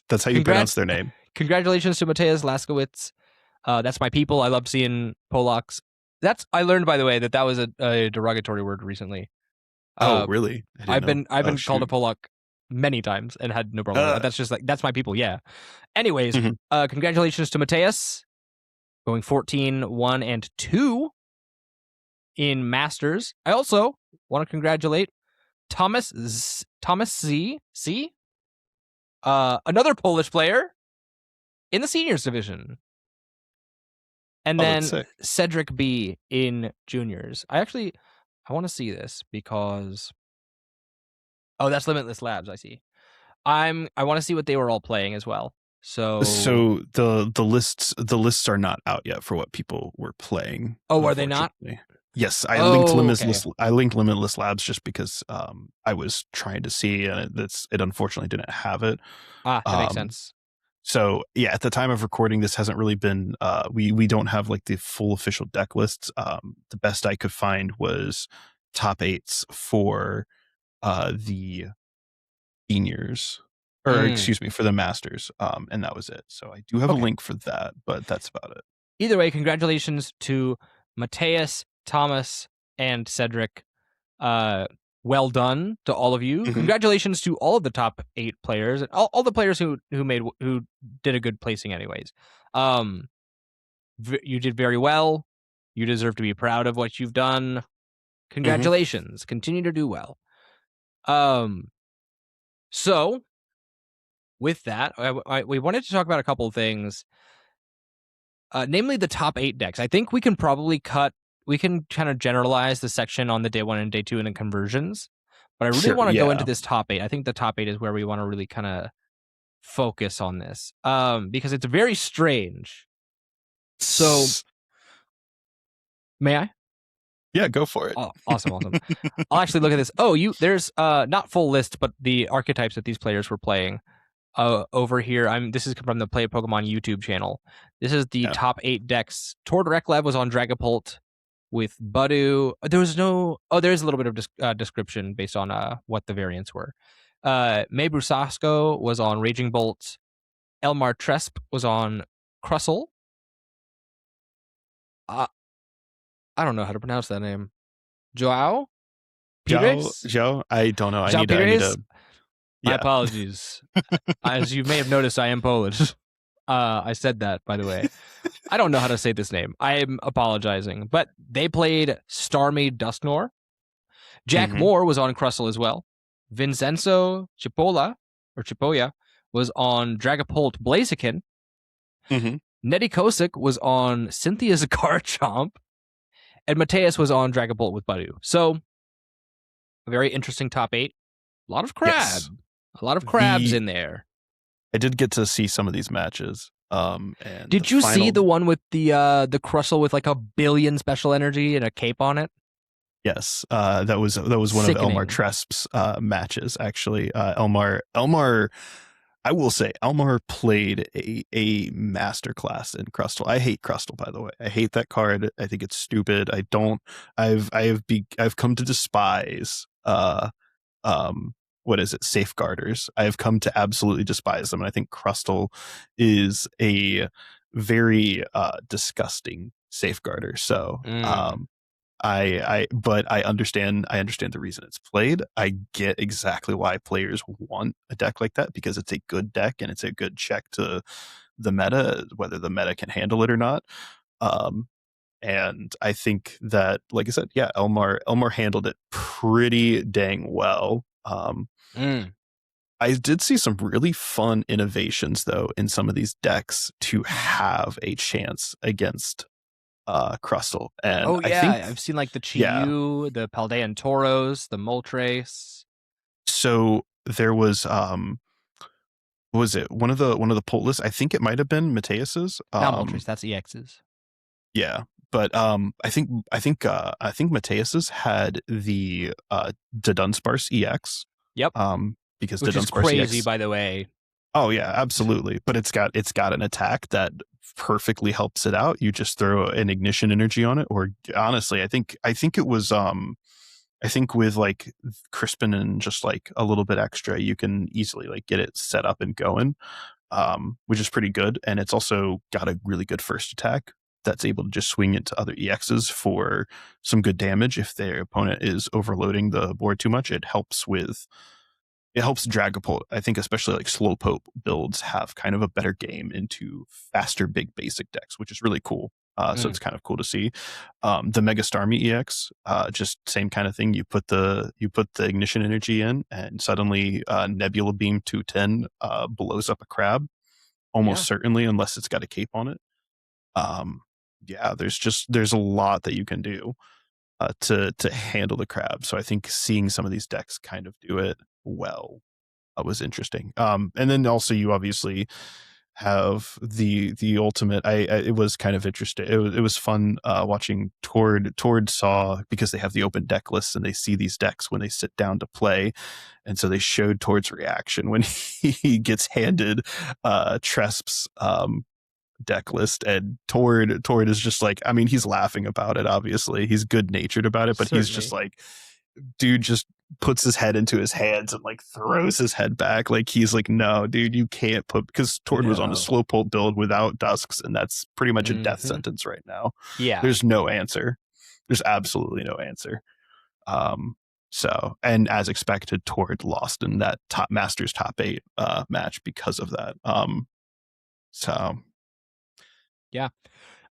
That's how you pronounce their name. Congratulations to Mateusz Laskowicz. That's my people. I love seeing Polacks. I learned, by the way, that was a derogatory word recently. Oh, really? I've been called a Polak many times and had no problem with that. That's just like, that's my people. Yeah. Anyways, congratulations to Mateusz going 14-1 and 2 in Masters. I also want to congratulate Thomas C, another Polish player in the seniors division. And then Cedric B in juniors. I want to see this because... Oh, that's Limitless Labs, I see. I want to see what they were all playing as well. So the lists are not out yet for what people were playing. Oh, are they not? Yes, I linked Limitless Labs just because I was trying to see, and it unfortunately didn't have it. That makes sense. So yeah, at the time of recording, this hasn't really been. We don't have like the full official deck lists. The best I could find was top 8s for the seniors, or excuse me, for the Masters, and that was it. So I do have a link for that, but that's about it. Either way, congratulations to Mateusz, Thomas, and Cedric. Well done to all of you. Congratulations to all of the top 8 players and all the players who did a good placing anyways. You did very well. You deserve to be proud of what you've done. Congratulations. Continue to do well. So with that, we wanted to talk about a couple of things. Namely the top 8 decks. I think we can probably we can kind of generalize the section on the day 1 and day 2 and the conversions, but I really want to go into this top 8. I think the top 8 is where we want to really kind of focus on this, because it's very strange. So, may I? Yeah, go for it. Oh, awesome. I'll actually look at this. Oh, there's not full list, but the archetypes that these players were playing. Over here, this is from the Play Pokemon YouTube channel. This is the top 8 decks. Tord Reklev was on Dragapult with Budu. There's a little bit of description based on what the variants were. May Brusasko was on Raging Bolt. Elmar Tresp was on Crustle. I don't know how to pronounce that name. Joao? Joe? I don't know. I need to... My apologies. As you may have noticed, I am Polish. I said that, by the way. I don't know how to say this name. I am apologizing. But they played Starmie Dusknor. Jack Moore was on Crustle as well. Vincenzo Chipoya was on Dragapult Blaziken. Nettie Kosick was on Cynthia's Garchomp. And Mateusz was on Dragapult with Budu. So, a very interesting top 8. A lot of crab. Yes. A lot of crabs in there. I did get to see some of these matches. And did you see the one with the Crustle with like a billion special energy and a cape on it? Yes, that was one of Elmar Tresp's matches. Actually, Elmar, I will say, Elmar played a masterclass in Crustle. I hate Crustle, by the way. I hate that card. I think it's stupid. I've come to despise what is it? Safeguarders. I have come to absolutely despise them. And I think Crustle is a very disgusting safeguarder. So But I understand the reason it's played. I get exactly why players want a deck like that, because it's a good deck and it's a good check to the meta, whether the meta can handle it or not. Um, and I think that, like I said, yeah, Elmar handled it pretty dang well. Mm. I did see some really fun innovations though in some of these decks to have a chance against Crustle. And Oh I yeah, think, I've seen like the yeah, Chiyu, the Paldean Tauros, the Moltres. so there was what was it? One of the pull lists, I think it might have been Mateus's. Not Moltres, that's EXs. Yeah. But I think Mateus's had the Dunsparce EX. Yep. Because Which is Dunsparce crazy, EX. by the way. Oh yeah, absolutely. But it's got an attack that perfectly helps it out. You just throw an ignition energy on it, or honestly, I think it was I think with like Crispin and just like a little bit extra, you can easily like get it set up and going, which is pretty good. And it's also got a really good first attack that's able to just swing into other EXs for some good damage. If their opponent is overloading the board too much, it helps Dragapult. I think especially like Slowpoke builds have kind of a better game into faster big basic decks, which is really cool. So it's kind of cool to see. The Mega Starmie EX, just same kind of thing. You put the ignition energy in, and suddenly Nebula Beam 210 blows up a crab almost certainly, unless it's got a cape on it. Yeah, there's a lot that you can do to handle the crab. So I think seeing some of these decks kind of do it well was interesting. And then also you obviously have the ultimate. It was kind of interesting. It was fun watching Tord saw, because they have the open deck lists and they see these decks when they sit down to play, and so they showed Tord's reaction when he gets handed Tresp's deck list, and Tord is just like, I mean, he's laughing about it, obviously he's good natured about it, but he's just like, dude just puts his head into his hands and like throws his head back, like he's like, no dude, you can't put, because Tord was on a Slowpoke build without Dusks, and that's pretty much a death sentence right now. Yeah, there's no answer. There's absolutely no answer. So, and as expected, Tord lost in that top Masters top 8 match because of that. So yeah.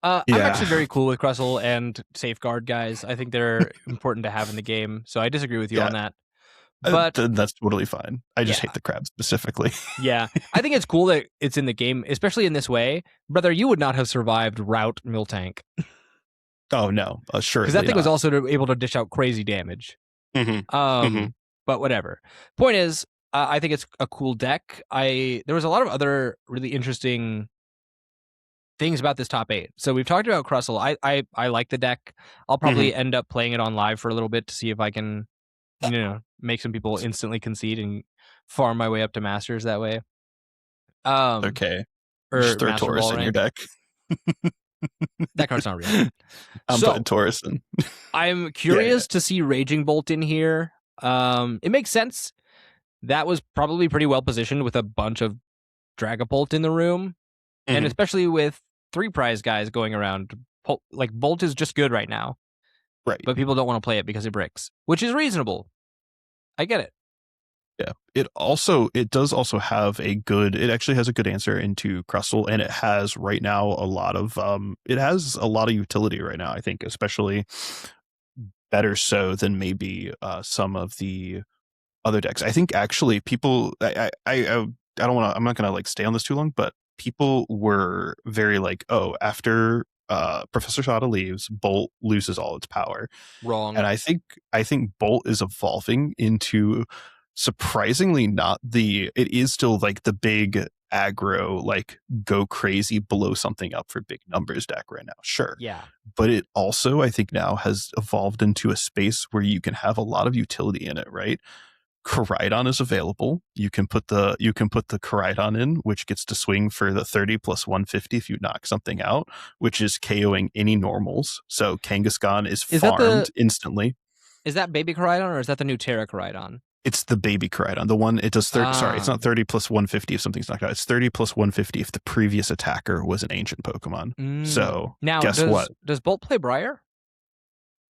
I'm actually very cool with Crustle and Safeguard guys. I think they're important to have in the game. So I disagree with you on that. But that's totally fine. I just hate the crab specifically. Yeah. I think it's cool that it's in the game, especially in this way. Brother, you would not have survived Route Miltank. Oh, no. Sure. Because that thing was also able to dish out crazy damage. But whatever. Point is, I think it's a cool deck. There was a lot of other really interesting things about this top 8. So we've talked about Crustle. I like the deck. I'll probably end up playing it on live for a little bit to see if I can, make some people instantly concede and farm my way up to Masters that way. Okay. Or just throw Master Taurus Ball in rank. your deck. That card's not real. I'm putting Taurus in. I'm curious to see Raging Bolt in here. It makes sense. That was probably pretty well positioned with a bunch of Dragapult in the room. And especially with 3 prize guys going around, like Bolt is just good right now. Right. But people don't want to play it because it bricks, which is reasonable. I get it. Yeah. It does also have it actually has a good answer into Crustle, and it has right now a lot of utility right now, I think, especially better so than maybe some of the other decks. I think actually people, I'm not going to like stay on this too long, but people were very like, oh, after Professor Shada leaves, Bolt loses all its power. Wrong. And I think Bolt is evolving into surprisingly it is still like the big aggro, like go crazy, blow something up for big numbers deck right now. Sure. Yeah. But it also, I think now has evolved into a space where you can have a lot of utility in it, right? Koraidon is available. You can put the Koraidon in, which gets to swing for the 30 plus 150 if you knock something out, which is KOing any normals. So Kangaskhan is farmed instantly. Is that Baby Koraidon or is that the new Terra Koraidon? It's the Baby Koraidon. The one it does 30. Sorry, it's not 30 plus 150 if something's knocked out. It's 30 plus 150 if the previous attacker was an ancient Pokemon. So now, guess what? Does Bolt play Briar?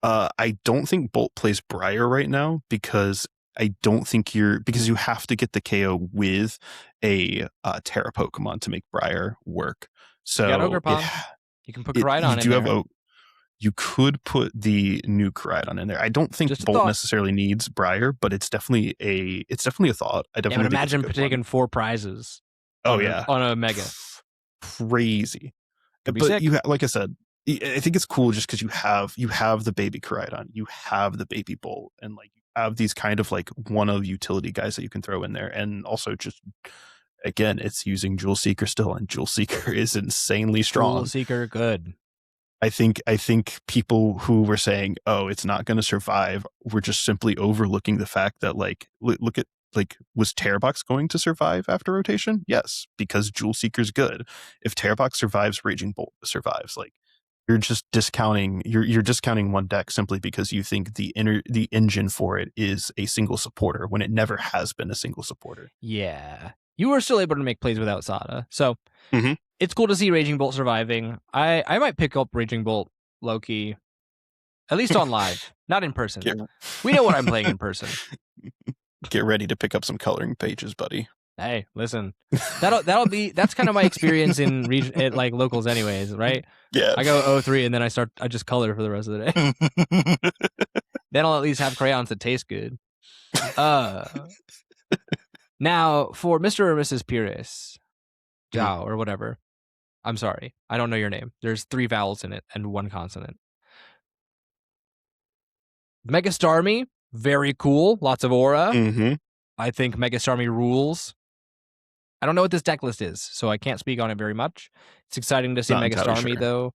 I don't think Bolt plays Briar right now because I don't think because you have to get the KO with a Terra Pokemon to make Briar work. You got So Ogerpon. You can put Koraidon you in do there. have you could put the new Koraidon in there. I don't think Just a Bolt thought. necessarily needs Briar, but it's definitely a thought. I definitely Yeah, but think it's a imagine good taking one. 4 prizes. Oh yeah, on a Mega. Crazy. Could be But sick. like I said, I think it's cool just because you have the baby Koraidon, you have the baby Bolt, and like you have these kind of like one of utility guys that you can throw in there, and also just again, it's using Jewel Seeker still, and Jewel Seeker is insanely strong. Jewel Seeker, good. I think people who were saying, "Oh, it's not going to survive," were just simply overlooking the fact that like look at like was Terrabox going to survive after rotation? Yes, because Jewel Seeker's good. If Terrabox survives, Raging Bolt survives. Like you're just discounting you're discounting one deck simply because you think the engine for it is a single supporter when it never has been a single supporter. Yeah. You were still able to make plays without Sada. So Mhm. It's cool to see Raging Bolt surviving. I might pick up Raging Bolt low-key. At least on live. Not in person. We know what I'm playing in person. Get ready to pick up some coloring pages, buddy. Hey, listen. That's kind of my experience in region at like locals anyways, right? Yeah. I go 0-3 and then I just color for the rest of the day. Then I'll at least have crayons that taste good. Now for Mr. or Mrs. Pires, Zhao or whatever. I'm sorry. I don't know your name. There's 3 vowels in it and 1 consonant. Mega Starmie, very cool. Lots of aura. Mm-hmm. I think Mega Starmie rules. I don't know what this deck list is, so I can't speak on it very much. It's exciting to see Not Mega entirely Starmie, sure. though.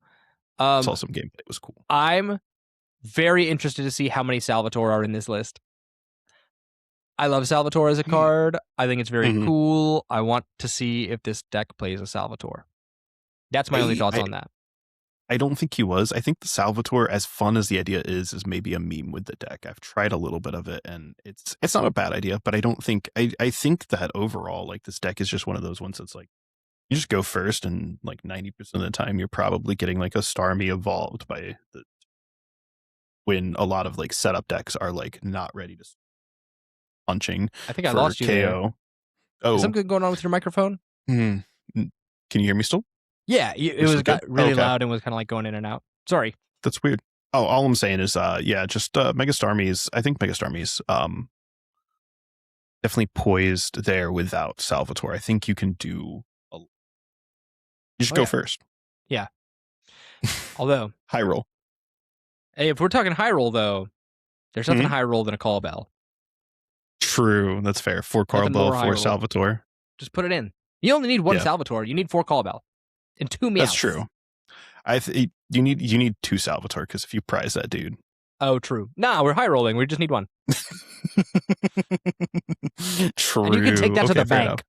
Saw some gameplay. It was cool. I'm very interested to see how many Salvatore are in this list. I love Salvatore as a card. I think it's very cool. I want to see if this deck plays a Salvatore. That's my only thoughts on that. I don't think he was. I think the Salvatore, as fun as the idea is maybe a meme with the deck. I've tried a little bit of it, and it's not a bad idea. But I don't think I think that overall, like this deck is just one of those ones that's like you just go first, and like 90% of the time you're probably getting like a Starmie evolved by the when a lot of like setup decks are like not ready to punching. I think I lost you there. Oh, is something going on with your microphone? Can you hear me still? Yeah, it got really loud and was kind of like going in and out. Sorry. That's weird. Oh, all I'm saying is, just Mega Starmie's. I think Mega Starmie's definitely poised there without Salvatore. I think you can do. You should go first. Yeah. Although high roll. Hey, if we're talking high roll though, there's nothing high roll than a call bell. True, that's fair. 4 call bell, 4 Salvatore. Just put it in. You only need 1 Salvatore. You need 4 call bell. And 2 Meowth. That's true. You need 2 Salvatore because if you prize that dude. Oh, true. Nah, we're high rolling. We just need 1. True. And you can take that to the bank.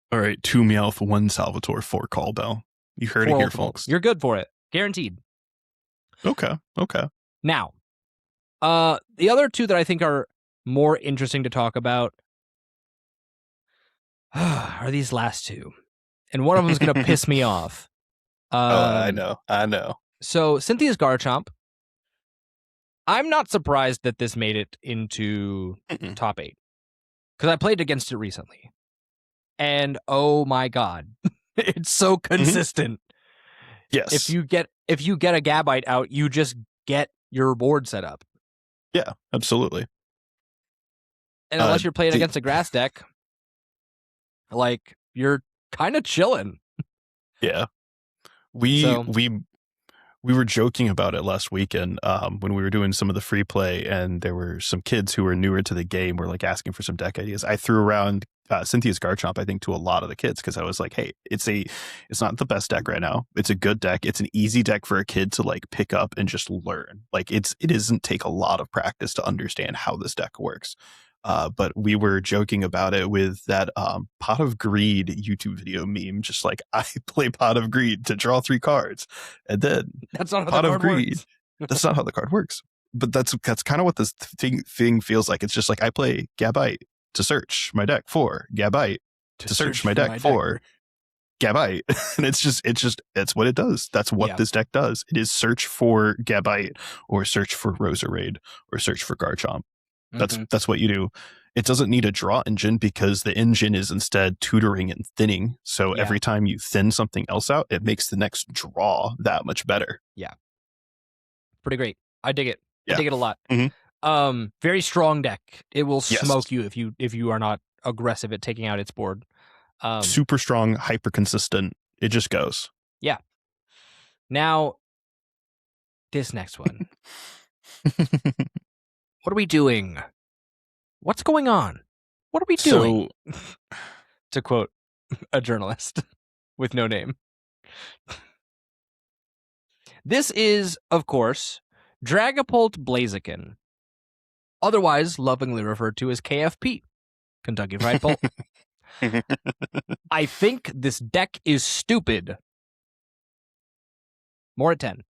All right, 2 Meowth, 1 Salvatore, 4 call bell. You heard it here, folks. You're good for it. Guaranteed. Okay. Now, the other 2 that I think are more interesting to talk about are these last 2. And one of them is going to piss me off. I know. So, Cynthia's Garchomp. I'm not surprised that this made it into top 8. Because I played against it recently. And oh my god. It's so consistent. Yes. If you get a Gabite out, you just get your board set up. Yeah, absolutely. And unless you're playing against a grass deck, like you're kind of chilling. Yeah. We were joking about it last weekend when we were doing some of the free play, and there were some kids who were newer to the game were like asking for some deck ideas. I threw around Cynthia's Garchomp, I think, to a lot of the kids because I was like, hey, it's not the best deck right now. It's a good deck. It's an easy deck for a kid to like pick up and just learn. Like it doesn't take a lot of practice to understand how this deck works. But we were joking about it with that Pot of Greed YouTube video meme, just like I play Pot of Greed to draw 3 cards, and then that's not how Pot the of card Greed. Works. That's not how the card works. But that's kind of what this thing feels like. It's just like I play Gabite to search my deck for Gabite to search my deck for Gabite. And it's what it does. That's what this deck does. It is search for Gabite or search for Roserade or search for Garchomp. That's what you do. It doesn't need a draw engine because the engine is instead tutoring and thinning. So every time you thin something else out, it makes the next draw that much better. Yeah. Pretty great. I dig it. I dig it a lot. Very strong deck. It will smoke you if you are not aggressive at taking out its board. Super strong, hyper consistent. It just goes. Yeah. Now, this next one. What are we doing? What's going on? What are we doing? To quote a journalist with no name. This is, of course, Dragapult Blaziken, otherwise lovingly referred to as KFP, Kentucky Fried Pulp. I think this deck is stupid. More at 10.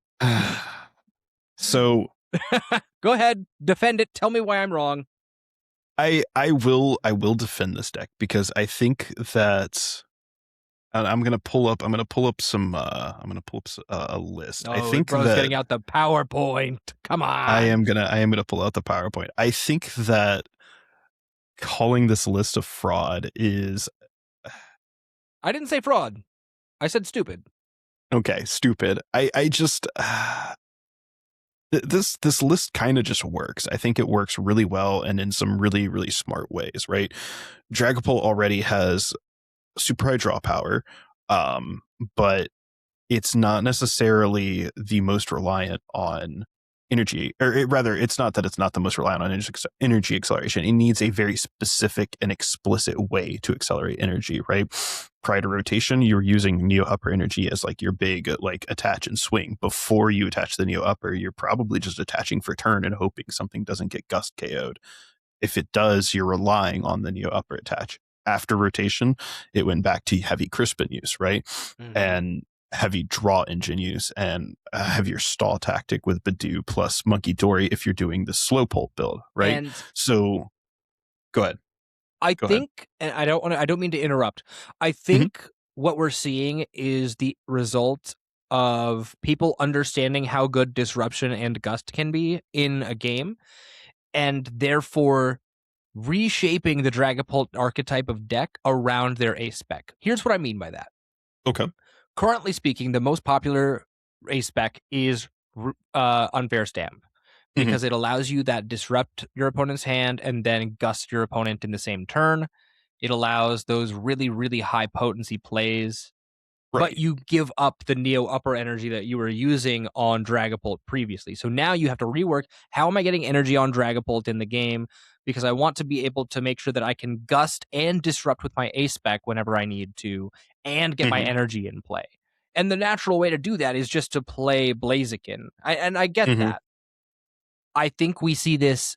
So go ahead, defend it. Tell me why I'm wrong. I will defend this deck because I think that I'm gonna pull up a list. I think bro's getting out the PowerPoint. Come on. I am gonna pull out the PowerPoint. I think that calling this list a fraud is. I didn't say fraud. I said stupid. Okay, stupid. I just this list kind of just works. I think it works really well and in some really, really smart ways, right? Dragapult already has super high draw power, but it's not necessarily the most reliant on energy, it's not that it's not the most reliant on energy acceleration. It needs a very specific and explicit way to accelerate energy, right? Prior to rotation, you're using Neo Upper energy as like your big like attach and swing. Before you attach the Neo Upper, you're probably just attaching for turn and hoping something doesn't get Gust KO'd. If it does, you're relying on the Neo Upper attach. After rotation, it went back to heavy Crispin use, right? And heavy draw engine use and heavier stall tactic with Badoo plus Monkey Dory if you're doing the slow pulp build, right? And so go ahead. I think, and I don't mean to interrupt. I think what we're seeing is the result of people understanding how good disruption and gust can be in a game, and therefore reshaping the Dragapult archetype of deck around their ace spec. Here's what I mean by that. Okay. Currently speaking, the most popular ace spec is Unfair Stamp, because it allows you that disrupt your opponent's hand and then gust your opponent in the same turn. It allows those really, really high potency plays, but you give up the Neo Upper energy that you were using on Dragapult previously. So now you have to rework, how am I getting energy on Dragapult in the game? Because I want to be able to make sure that I can gust and disrupt with my ace spec whenever I need to, and get my energy in play. And the natural way to do that is just to play Blaziken. I get that. I think we see this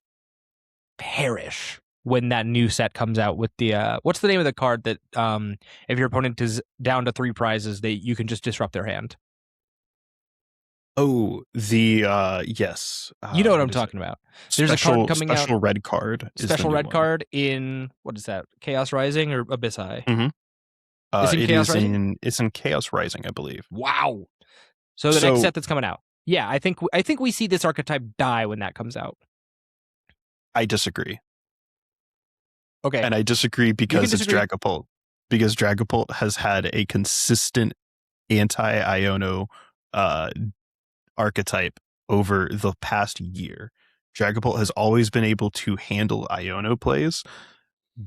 perish when that new set comes out with the what's the name of the card that if your opponent is down to 3 prizes, you can just disrupt their hand. Oh, the yes. You know what I'm talking about. There's a card coming out. Special red card. Special red card in, what is that? Chaos Rising or Abyss High? It's in Chaos Rising? It's in Chaos Rising, I believe. Wow. So the next set that's coming out. Yeah, I think we see this archetype die when that comes out. I disagree. Okay. And I disagree because it's Dragapult. Because Dragapult has had a consistent anti-Iono archetype over the past year. Dragapult has always been able to handle Iono plays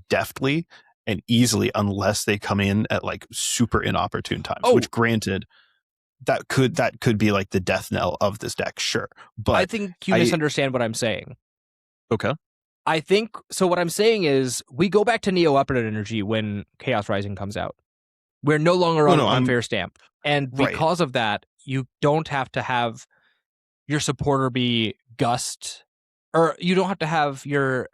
deftly and easily unless they come in at like super inopportune times, which granted that could be like the death knell of this deck, sure. But I think you misunderstand what I'm saying. Okay. I think so. What I'm saying is we go back to Neo Upper energy when Chaos Rising comes out. We're no longer on Unfair Stamp. And because of that, you don't have to have your supporter be Gust, or you don't have to have your...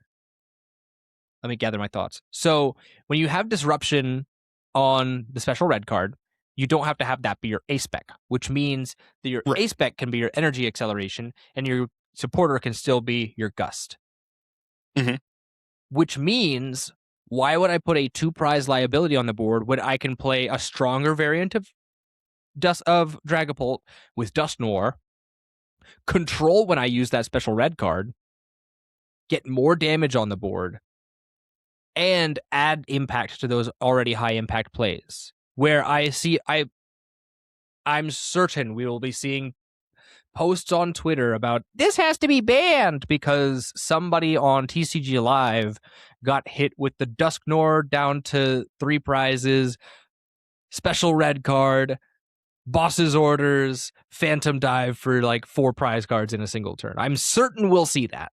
Let me gather my thoughts. So when you have Disruption on the special red card, you don't have to have that be your ace spec, which means that your ace spec can be your energy acceleration and your supporter can still be your Gust. Which means Why would I put a 2-prize liability on the board when I can play a stronger variant of Dragapult with Dust Noir, control when I use that special red card, get more damage on the board, and add impact to those already high impact plays? Where I'm certain we will be seeing posts on Twitter about this has to be banned because somebody on TCG Live got hit with the Dusknoir down to 3 prizes, special red card, boss's orders, phantom dive for like 4 prize cards in a single turn. I'm certain we'll see that.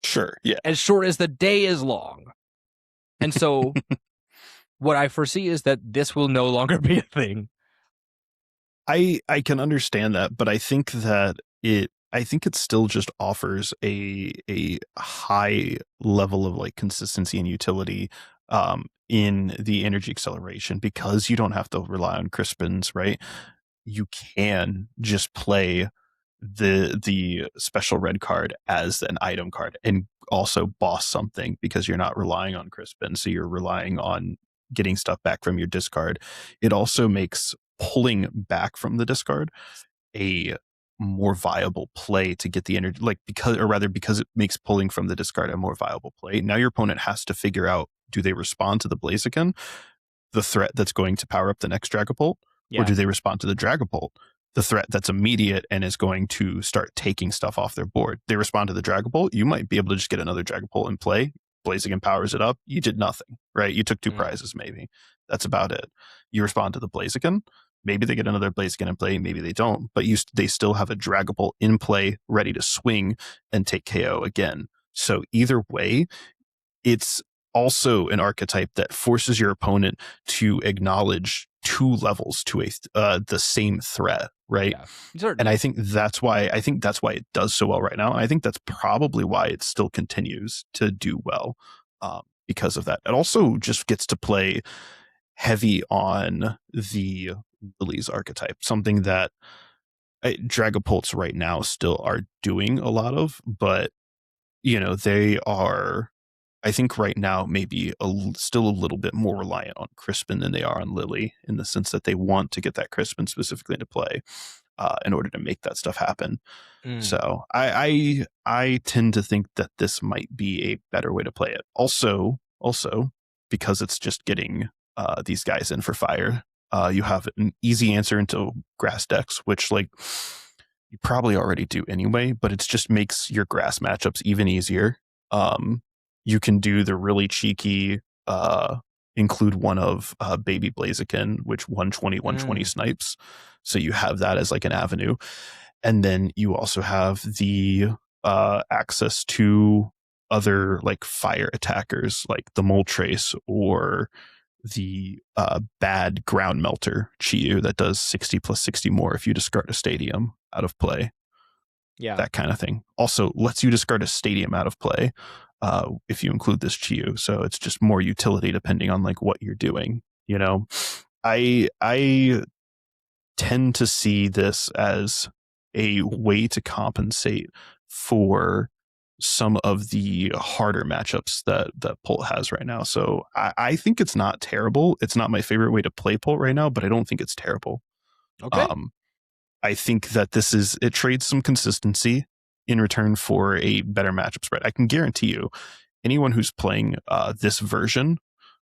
Sure, yeah. As short as the day is long. And so what I foresee is that this will no longer be a thing. I can understand that, but I think it still just offers a high level of like consistency and utility in the energy acceleration, because you don't have to rely on Crispins, right? You can just play the special red card as an item card and also boss something, because you're not relying on Crispin, so you're relying on getting stuff back from your discard. It also makes pulling back from the discard a more viable play to get the energy, like because it makes pulling from the discard a more viable play. Now your opponent has to figure out, do they respond to the Blaziken, the threat that's going to power up the next Dragapult, or do they respond to the Dragapult, the threat that's immediate and is going to start taking stuff off their board? They respond to the Dragapult, you might be able to just get another Dragapult in play. Blaziken powers it up. You did nothing, right? You took 2 prizes, maybe. That's about it. You respond to the Blaziken. Maybe they get another Blaziken in play. Maybe they don't. But they still have a Dragapult in play, ready to swing and take KO again. So either way, it's also an archetype that forces your opponent to acknowledge 2 levels to the same threat, right? Yeah, and I think that's why it does so well right now. And I think that's probably why it still continues to do well, because of that. It also just gets to play heavy on the Lilies archetype, something that Dragapults right now still are doing a lot of, but they are, I think right now, maybe still a little bit more reliant on Crispin than they are on Lily, in the sense that they want to get that Crispin specifically into play in order to make that stuff happen. So I tend to think that this might be a better way to play it. Also, because it's just getting these guys in for fire. You have an easy answer into grass decks, which like you probably already do anyway, but it just makes your grass matchups even easier. You can do the really cheeky include one of Baby Blaziken, which 120 snipes. So you have that as like an avenue. And then you also have the access to other like fire attackers, like the Moltres or the bad Ground Melter Chiyu that does 60 plus 60 more if you discard a stadium out of play. Yeah. That kind of thing. Also lets you discard a stadium out of play if you include this Chiyu. So it's just more utility depending on like what you're doing. I tend to see this as a way to compensate for some of the harder matchups that Pult has right now. So I think it's not terrible. It's not my favorite way to play Pult right now, but I don't think it's terrible. Okay. I think that it trades some consistency in return for a better matchup spread. I can guarantee you, anyone who's playing this version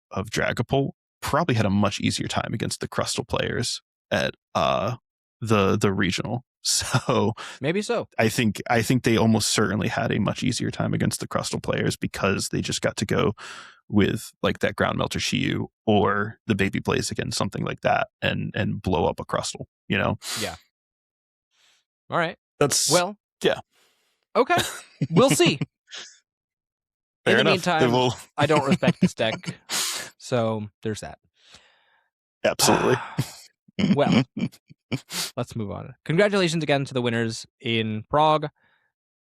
of Dragapult probably had a much easier time against the Crustal players at the regional. So maybe so. I think they almost certainly had a much easier time against the Crustal players, because they just got to go with like that Ground Melter Shiyu or the Baby Blaziken, something like that, and blow up a Crustal. Yeah. All right. Yeah. Okay. We'll see. Fair In the enough. meantime, I don't respect this deck, so there's that. Absolutely. Well, let's move on. Congratulations again to the winners in Prague.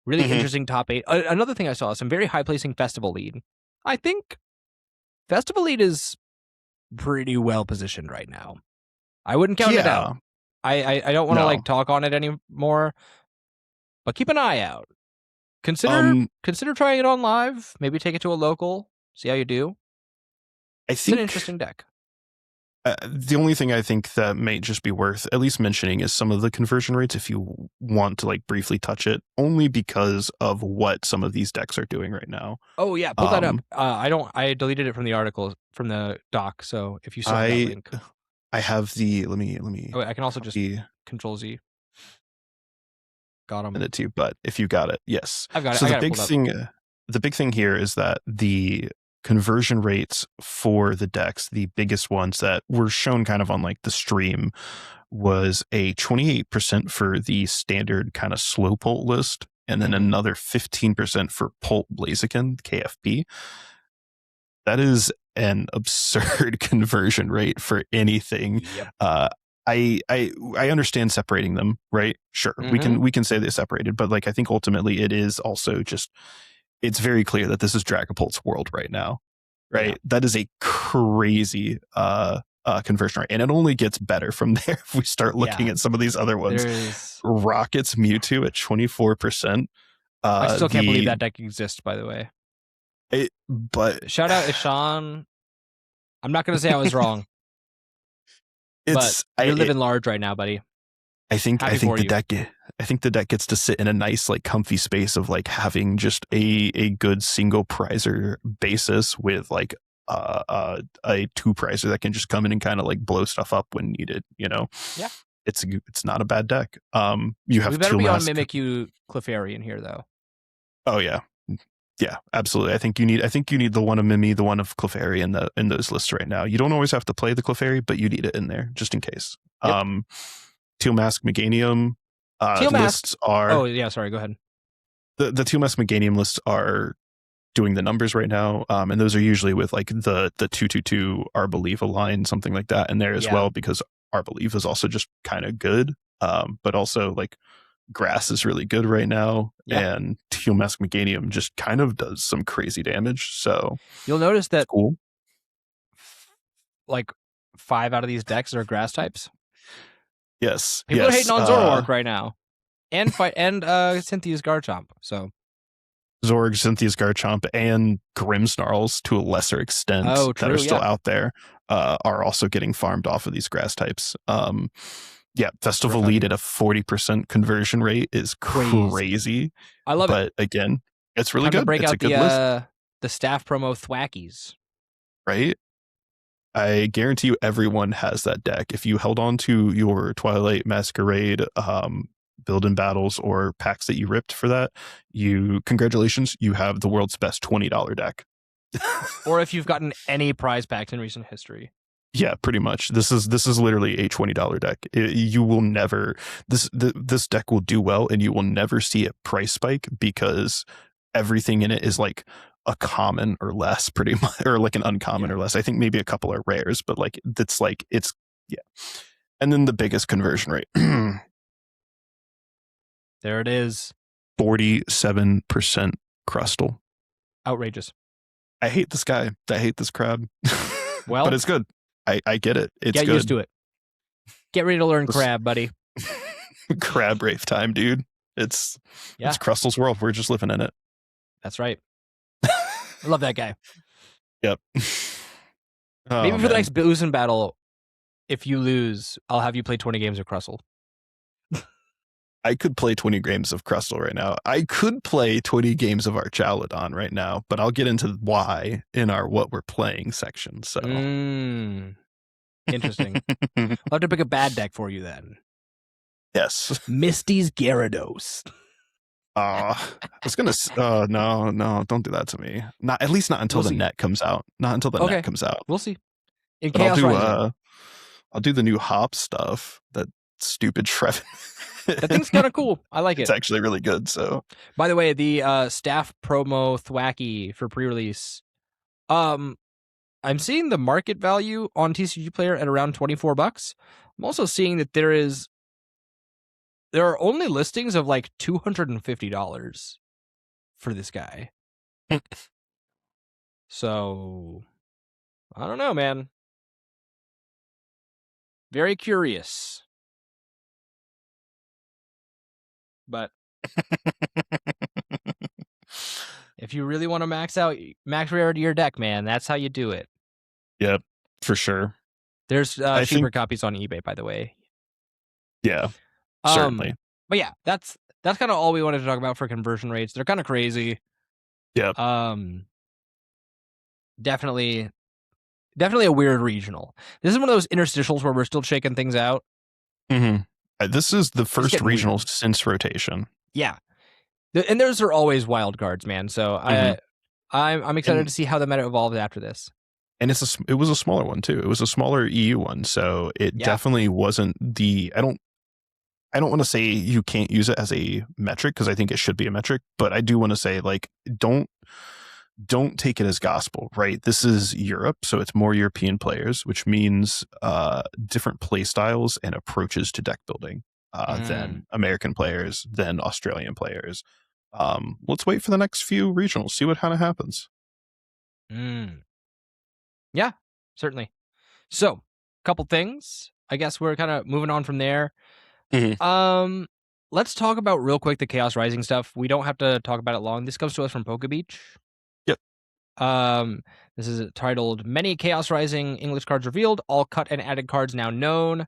Really interesting top 8. Another thing I saw, some very high placing Festival lead. I think Festival lead is pretty well positioned right now. I wouldn't count it out. I don't want to like talk on it anymore, but keep an eye out. Consider trying it on live. Maybe take it to a local. See how you do. I It's an think interesting deck. the only thing I think that may just be worth at least mentioning is some of the conversion rates if you want to like briefly touch it, only because of what some of these decks are doing right now. Oh yeah, pull that up. I deleted it from the article from the doc. So if you still have that I link, I have the let me oh, I can also just copy Control Z. Got send them. it to you, but if you got it, yes. I've got it. So I got it pulled up. the big thing here is that the conversion rates for the decks, the biggest ones that were shown kind of on like the stream, was a 28% for the standard kind of slow pult list, and then another 15% for Pult Blaziken, KFP. That is an absurd conversion rate for anything. Yep. I understand separating them, right? Sure, we can say they're separated, but like I think ultimately it is also just it's very clear that this is Dragapult's world right now, right? Yeah. That is a crazy conversion rate, and it only gets better from there if we start looking at some of these other ones. Rocket's Mewtwo at 24%. I still can't believe that deck exists, by the way. But shout out Ishan. I'm not going to say I was wrong. But you're living large right now, buddy. I think the deck gets to sit in a nice, like, comfy space of like having just a good single prizer basis with like a two prizer that can just come in and kind of like blow stuff up when needed. You know, yeah, it's not a bad deck. You have we better be on Mimikyu Clefairy in here though. Oh yeah. Yeah, absolutely. I think you need the one of Mimi, the one of Clefairy in those lists right now. You don't always have to play the Clefairy, but you need it in there just in case. Yep. Teal Mask Meganium lists are. Oh yeah, sorry. Go ahead. The Teal Mask Meganium lists are doing the numbers right now, and those are usually with like the 2/2/2 Arbolive line, something like that, in there as well, because Arbolive is also just kind of good, but also like. Grass is really good right now, and Teal Mask Meganium just kind of does some crazy damage. So you'll notice that cool. Like 5 out of these decks are grass types. Yes, people are hating on Zoroark right now, and Cynthia's Garchomp. So Zorg, Cynthia's Garchomp, and Grimmsnarls to a lesser extent that are still out there are also getting farmed off of these grass types. Yeah, Festival Lead at a 40% conversion rate is crazy. I love it. But again, it's really good. Break it's out a good list. The staff promo Thwackies. Right? I guarantee you everyone has that deck. If you held on to your Twilight Masquerade build and battles or packs that you ripped for that, congratulations, you have the world's best $20 deck. Or if you've gotten any prize packs in recent history. Yeah, pretty much. This is literally a $20 deck. You will never this deck will do well, and you will never see a price spike because everything in it is like a common or less, pretty much, or like an uncommon or less. I think maybe a couple are rares, but like it's And then the biggest conversion rate. There it is. 47% Crustle. Outrageous. I hate this guy. I hate this crab. Well, but it's good. I get it. It's get good. used to it. Get ready to learn crab, buddy. Crab Wraith time, dude. It's Crustle's world. We're just living in it. That's right. I love that guy. Yep. Maybe for the next Boosin battle, if you lose, I'll have you play 20 games of Crustle. I could play 20 games of Crustle right now. I could play 20 games of Archaludon right now, but I'll get into why in our what we're playing section. So interesting. I'll have to pick a bad deck for you then. Yes. Misty's Gyarados. I was gonna. No, don't do that to me. Not at least not until the net comes out. Not until the net comes out. We'll see. In but Chaos Rising. I'll do the new Hop stuff. That stupid Trevin. That thing's kind of cool. I like it. It's actually really good. So, by the way, the staff promo Thwacky for pre-release. I'm seeing the market value on TCG Player at around $24. I'm also seeing that there are only listings of like $250 for this guy. So, I don't know, man. Very curious. But if you really want to max rarity your deck, man, that's how you do it. Yep, for sure. There's I cheaper think, copies on eBay, by the way. yeah, Um, certainly. but yeah, that's kind of all we wanted to talk about for conversion rates. They're kind of crazy. Yep. Definitely a weird regional. This is one of those interstitials where we're still shaking things out. Mm-hmm. This is the It's first getting regional weird. since rotation. Yeah, and those are always wild cards, man. So Mm-hmm. I'm excited And to see how the meta evolves after this. and it was a smaller one too. It was a smaller EU one, so it Yeah. definitely wasn't the. I don't want to say you can't use it as a metric because I think it should be a metric, but I do want to say like don't take it as gospel, right? This is Europe, so it's more European players, which means different play styles and approaches to deck building than American players, than Australian players. Let's wait for the next few regionals, see what kind of happens. Yeah, certainly. So, couple things. I guess we're kind of moving on from there. Mm-hmm. Let's talk about real quick the Chaos Rising stuff. We don't have to talk about it long. This comes to us from Poke Beach. Yep. This is titled "Many Chaos Rising English cards revealed. All cut and added cards now known."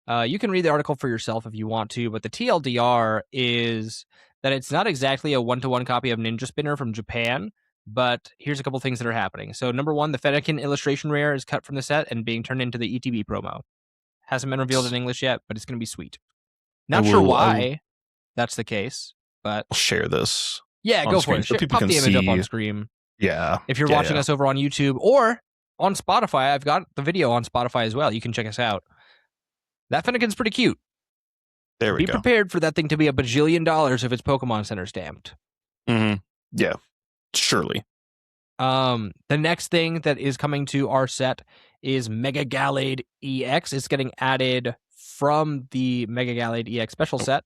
You can read the article for yourself if you want to, but the TLDR is that it's not exactly a one-to-one copy of Ninja Spinner from Japan, but here's a couple things that are happening. So, number one, the Fennekin illustration rare is cut from the set and being turned into the ETB promo. Hasn't been revealed in English yet, but it's going to be sweet. Not sure why that's the case, but I'll share this. Yeah, go for it. So people Pop can the image up see. on screen. Yeah. If you're watching us over on YouTube or on Spotify, I've got the video on Spotify as well. You can check us out. That Fennekin's pretty cute. There we go. Be prepared for that thing to be $1 bajillion if it's Pokemon Center stamped. Mm-hmm. Yeah, surely. The next thing that is coming to our set is Mega Gallade EX. It's getting added from the Mega Gallade EX special set.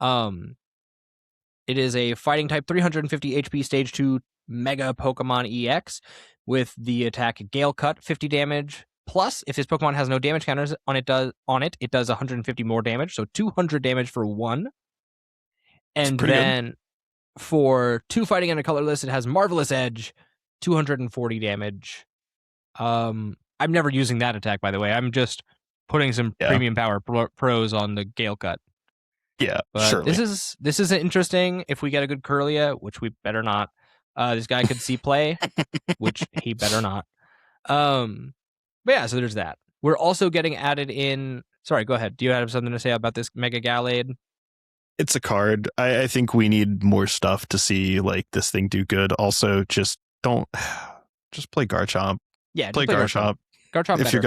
It is a fighting type 350 HP stage 2 Mega Pokemon EX with the attack Gale Cut, 50 damage. Plus, if this Pokemon has no damage counters it does 150 more damage, so 200 damage for one. And then good. For 2 fighting and a colorless, it has Marvelous Edge, 240 damage. I'm never using that attack, by the way. I'm just putting some premium power pros on the Gale Cut. Yeah, but surely. This is interesting. If we get a good Curlia, which we better not. This guy could see play, which he better not. But yeah, so there's that. We're also getting added in. Sorry, go ahead. Do you have something to say about this Mega Gallade? It's a card. I think we need more stuff to see like this thing do good. Also, just play Garchomp. Yeah, play Garchomp. Garchomp if you're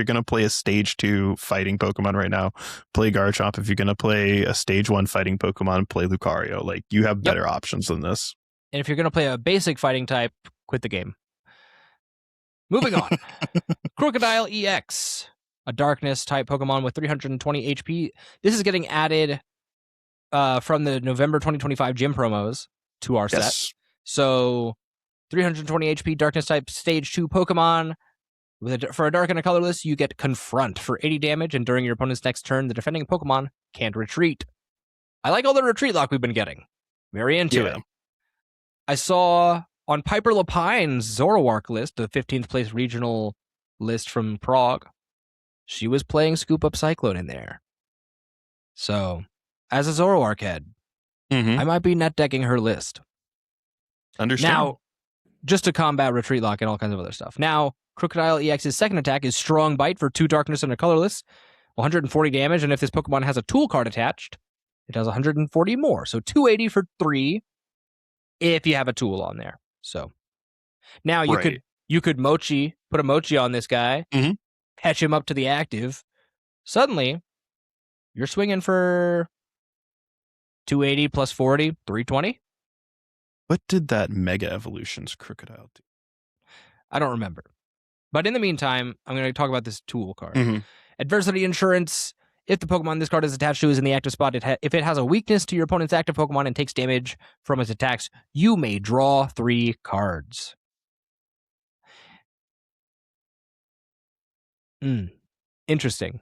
gonna play a stage 2 fighting Pokemon right now, play Garchomp. If you're gonna play a stage 1 fighting Pokemon, play Lucario. Like you have better options than this. And if you're gonna play a basic fighting type, quit the game. Moving on. Crocodile EX, a darkness type Pokemon with 320 HP. This is getting added from the November 2025 gym promos to our set. So 320 HP darkness type stage 2 Pokemon. For a dark and a colorless, you get Confront for 80 damage, and during your opponent's next turn, the defending Pokemon can't retreat. I like all the retreat lock we've been getting. Very into it. I saw on Piper Lapine's Zoroark list, the 15th place regional list from Prague, she was playing Scoop Up Cyclone in there. So, as a Zoroark head, I might be net decking her list. Understand. Now, just to combat retreat lock and all kinds of other stuff. Now, Crocodile EX's second attack is Strong Bite for 2 darkness and a colorless, 140 damage, and if this Pokemon has a tool card attached, it does 140 more. So 280 for 3 if you have a tool on there. So now you could Mochi, put a Mochi on this guy, patch him up to the active. Suddenly, you're swinging for 280 plus 40, 320. What did that Mega Evolutions Crocodile do? I don't remember. But in the meantime, I'm going to talk about this tool card. Adversity Insurance. If the Pokemon this card is attached to is in the active spot, if it has a weakness to your opponent's active Pokemon and takes damage from its attacks, you may draw 3 cards. Interesting.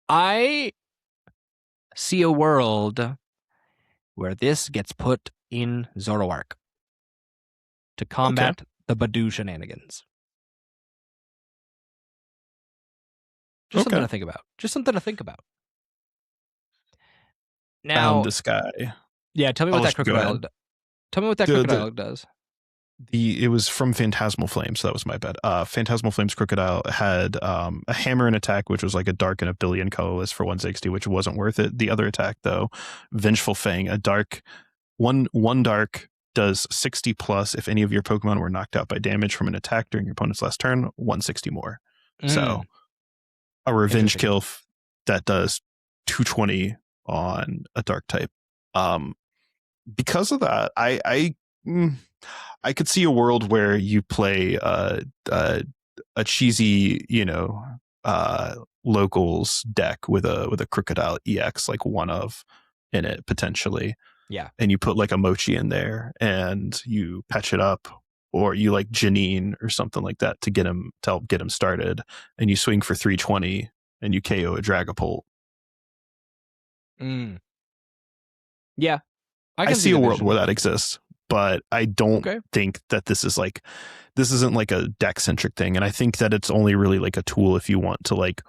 I see a world where this gets put in Zoroark to combat the Badoo shenanigans. Just Okay. something to think about. Just something to think about. Now, Found this guy. yeah, tell me I'll what let that you go crocodile. ahead. Tell me what that The- crocodile does. It was from Phantasmal Flames, so that was my bad. Phantasmal Flames Crocodile had a hammer and attack, which was like a dark and a billion colorless for 160, which wasn't worth it. The other attack, though, Vengeful Fang, a dark one dark does 60 plus if any of your Pokemon were knocked out by damage from an attack during your opponent's last turn, 160 more. So a revenge Interesting. kill that does 220 on a dark type. Because of that, I could see a world where you play a cheesy, locals deck with a Crocodile EX, like one of in it potentially. Yeah. And you put like a Mochi in there and you patch it up, or you like Janine or something like that to help get him started, and you swing for 320 and you KO a Dragapult. Yeah. I see a world where that exists, but I don't think that this isn't like a deck centric thing. And I think that it's only really like a tool if you want to like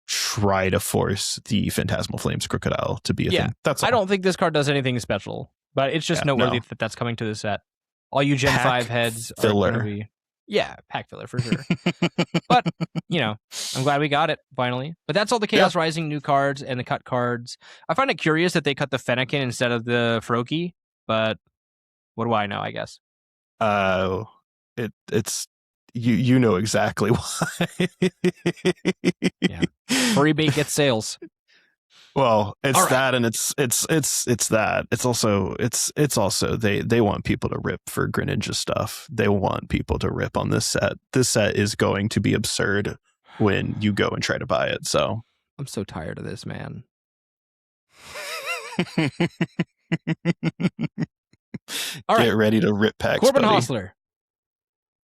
try to force the Phantasmal Flames Crocodile to be a thing. That's all. I don't think this card does anything special, but it's just noteworthy that that's coming to the set. All you Gen 5 heads filler. are going to be... Yeah, pack filler for sure. But, I'm glad we got it finally. But that's all the Chaos Rising new cards and the cut cards. I find it curious that they cut the Fennekin instead of the Froakie, but what do I know, I guess? It's you know exactly why. Yeah. Furry bait gets sales. Well, it's that, and it's that. It's also they want people to rip for Greninja stuff. They want people to rip on this set. This set is going to be absurd when you go and try to buy it. So I'm so tired of this, man. All right. Get ready to rip packs, Corbin buddy. Hostler,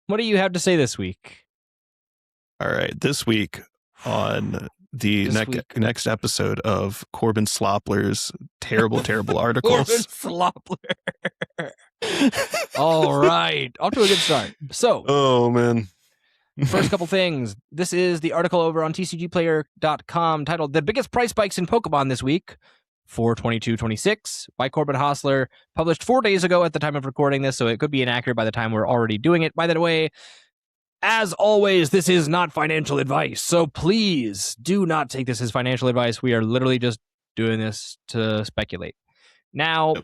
what do you have to say this week? All right, this week on the next episode of Corbin Slopler's terrible articles. Corbin Slopler. All right, off to a good start. So, oh man. First couple things. This is the article over on tcgplayer.com titled "The Biggest Price Spikes in Pokemon This Week." 4/22/26 by Corbin Hostler, published 4 days ago at the time of recording this, so it could be inaccurate by the time we're already doing it. By the way, as always, this is not financial advice, so please do not take this as financial advice. We are literally just doing this to speculate. Now,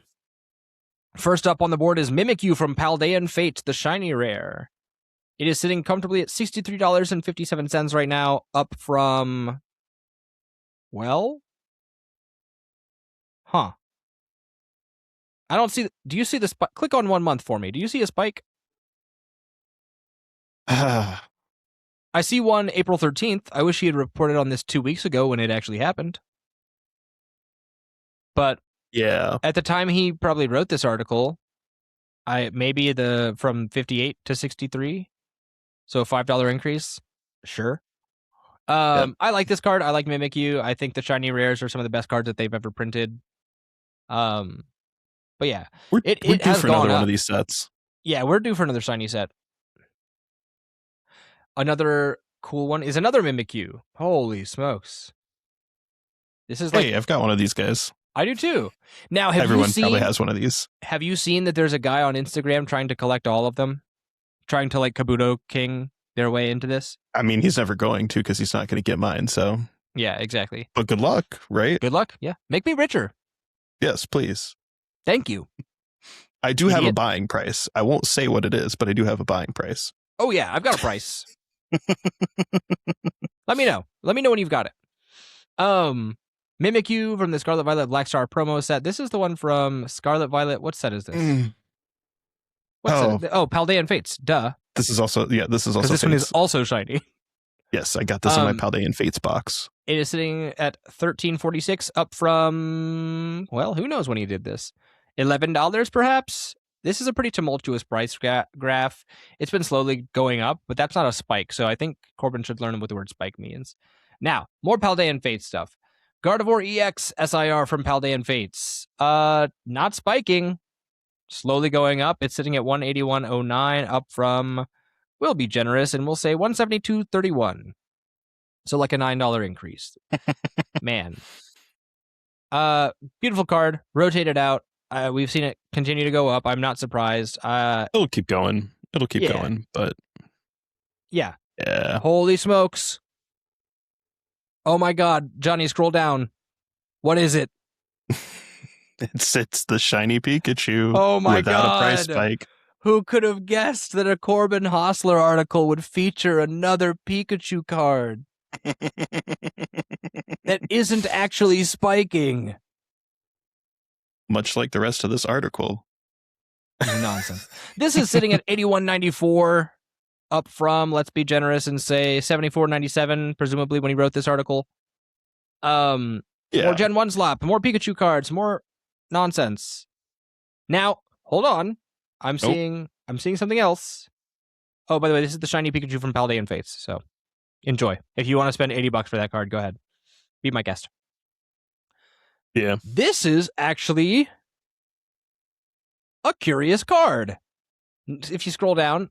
first up on the board is Mimikyu from Paldean Fate, the shiny rare. It is sitting comfortably at $63.57 right now, up from, well... Huh. I don't see... Do you see the spike? Click on 1 month for me. Do you see a spike? I see one April 13th. I wish he had reported on this 2 weeks ago when it actually happened. But yeah, at the time he probably wrote this article, maybe from 58 to 63. So a $5 increase. Sure. I like this card. I like Mimikyu. I think the shiny rares are some of the best cards that they've ever printed. But yeah, we're due has for another gone one up. of these sets. Yeah, we're due for another shiny set. Another cool one is another Mimikyu. Holy smokes! This is I've got one of these guys. I do too. Now, everyone probably has one of these. Have you seen that there's a guy on Instagram trying to collect all of them, trying to like Kabuto King their way into this? I mean, he's never going to because he's not going to get mine. So yeah, exactly. But good luck, right? Good luck. Yeah, make me richer. Yes, please. Thank you. I do have a buying price. I won't say what it is, but I do have a buying price. Oh yeah, I've got a price. Let me know. Let me know when you've got it. Mimikyu from the Scarlet Violet Black Star promo set. This is the one from Scarlet Violet. What set is this? What set? Oh, Paldean Fates. Duh. This is also this one is also shiny. Yes, I got this in my Paldean Fates box. It is sitting at $13.46, up from, well, who knows when he did this? $11 perhaps? This is a pretty tumultuous price graph. It's been slowly going up, but that's not a spike, so I think Corbin should learn what the word spike means. Now, more Paldean Fates stuff. Gardevoir EX SIR from Paldean Fates. Not spiking. Slowly going up. It's sitting at 181.09, up from, we'll be generous, and we'll say 172.31. So like a $9 increase. Man. Beautiful card. Rotated out. We've seen it continue to go up. I'm not surprised. It'll keep going. Yeah. Going, but yeah. yeah. Holy smokes. Oh my God. Johnny, scroll down. What is it? It's the shiny Pikachu. Oh my without God. a price spike. Who could have guessed that a Corbin Hostler article would feature another Pikachu card that isn't actually spiking? Much like the rest of this article. Nonsense. This is sitting at 81.94, up from, let's be generous and say 74.97, presumably when he wrote this article. More Gen 1 slop, more Pikachu cards, more nonsense. Now, hold on. I'm seeing something else. Oh, by the way, this is the shiny Pikachu from Paldean Fates, so enjoy. If you want to spend $80 for that card, go ahead. Be my guest. Yeah. This is actually a curious card. If you scroll down,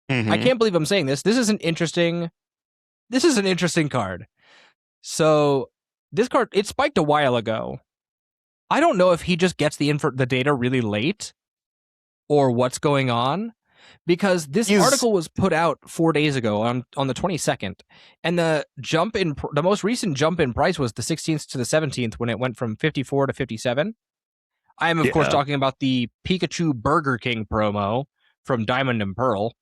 I can't believe I'm saying this. This is an interesting card. So this card, it spiked a while ago. I don't know if he just gets the data really late or what's going on, because this article was put out 4 days ago on the 22nd, and the most recent jump in price was the 16th to the 17th when it went from 54 to 57. I am of course talking about the Pikachu Burger King promo from Diamond and Pearl.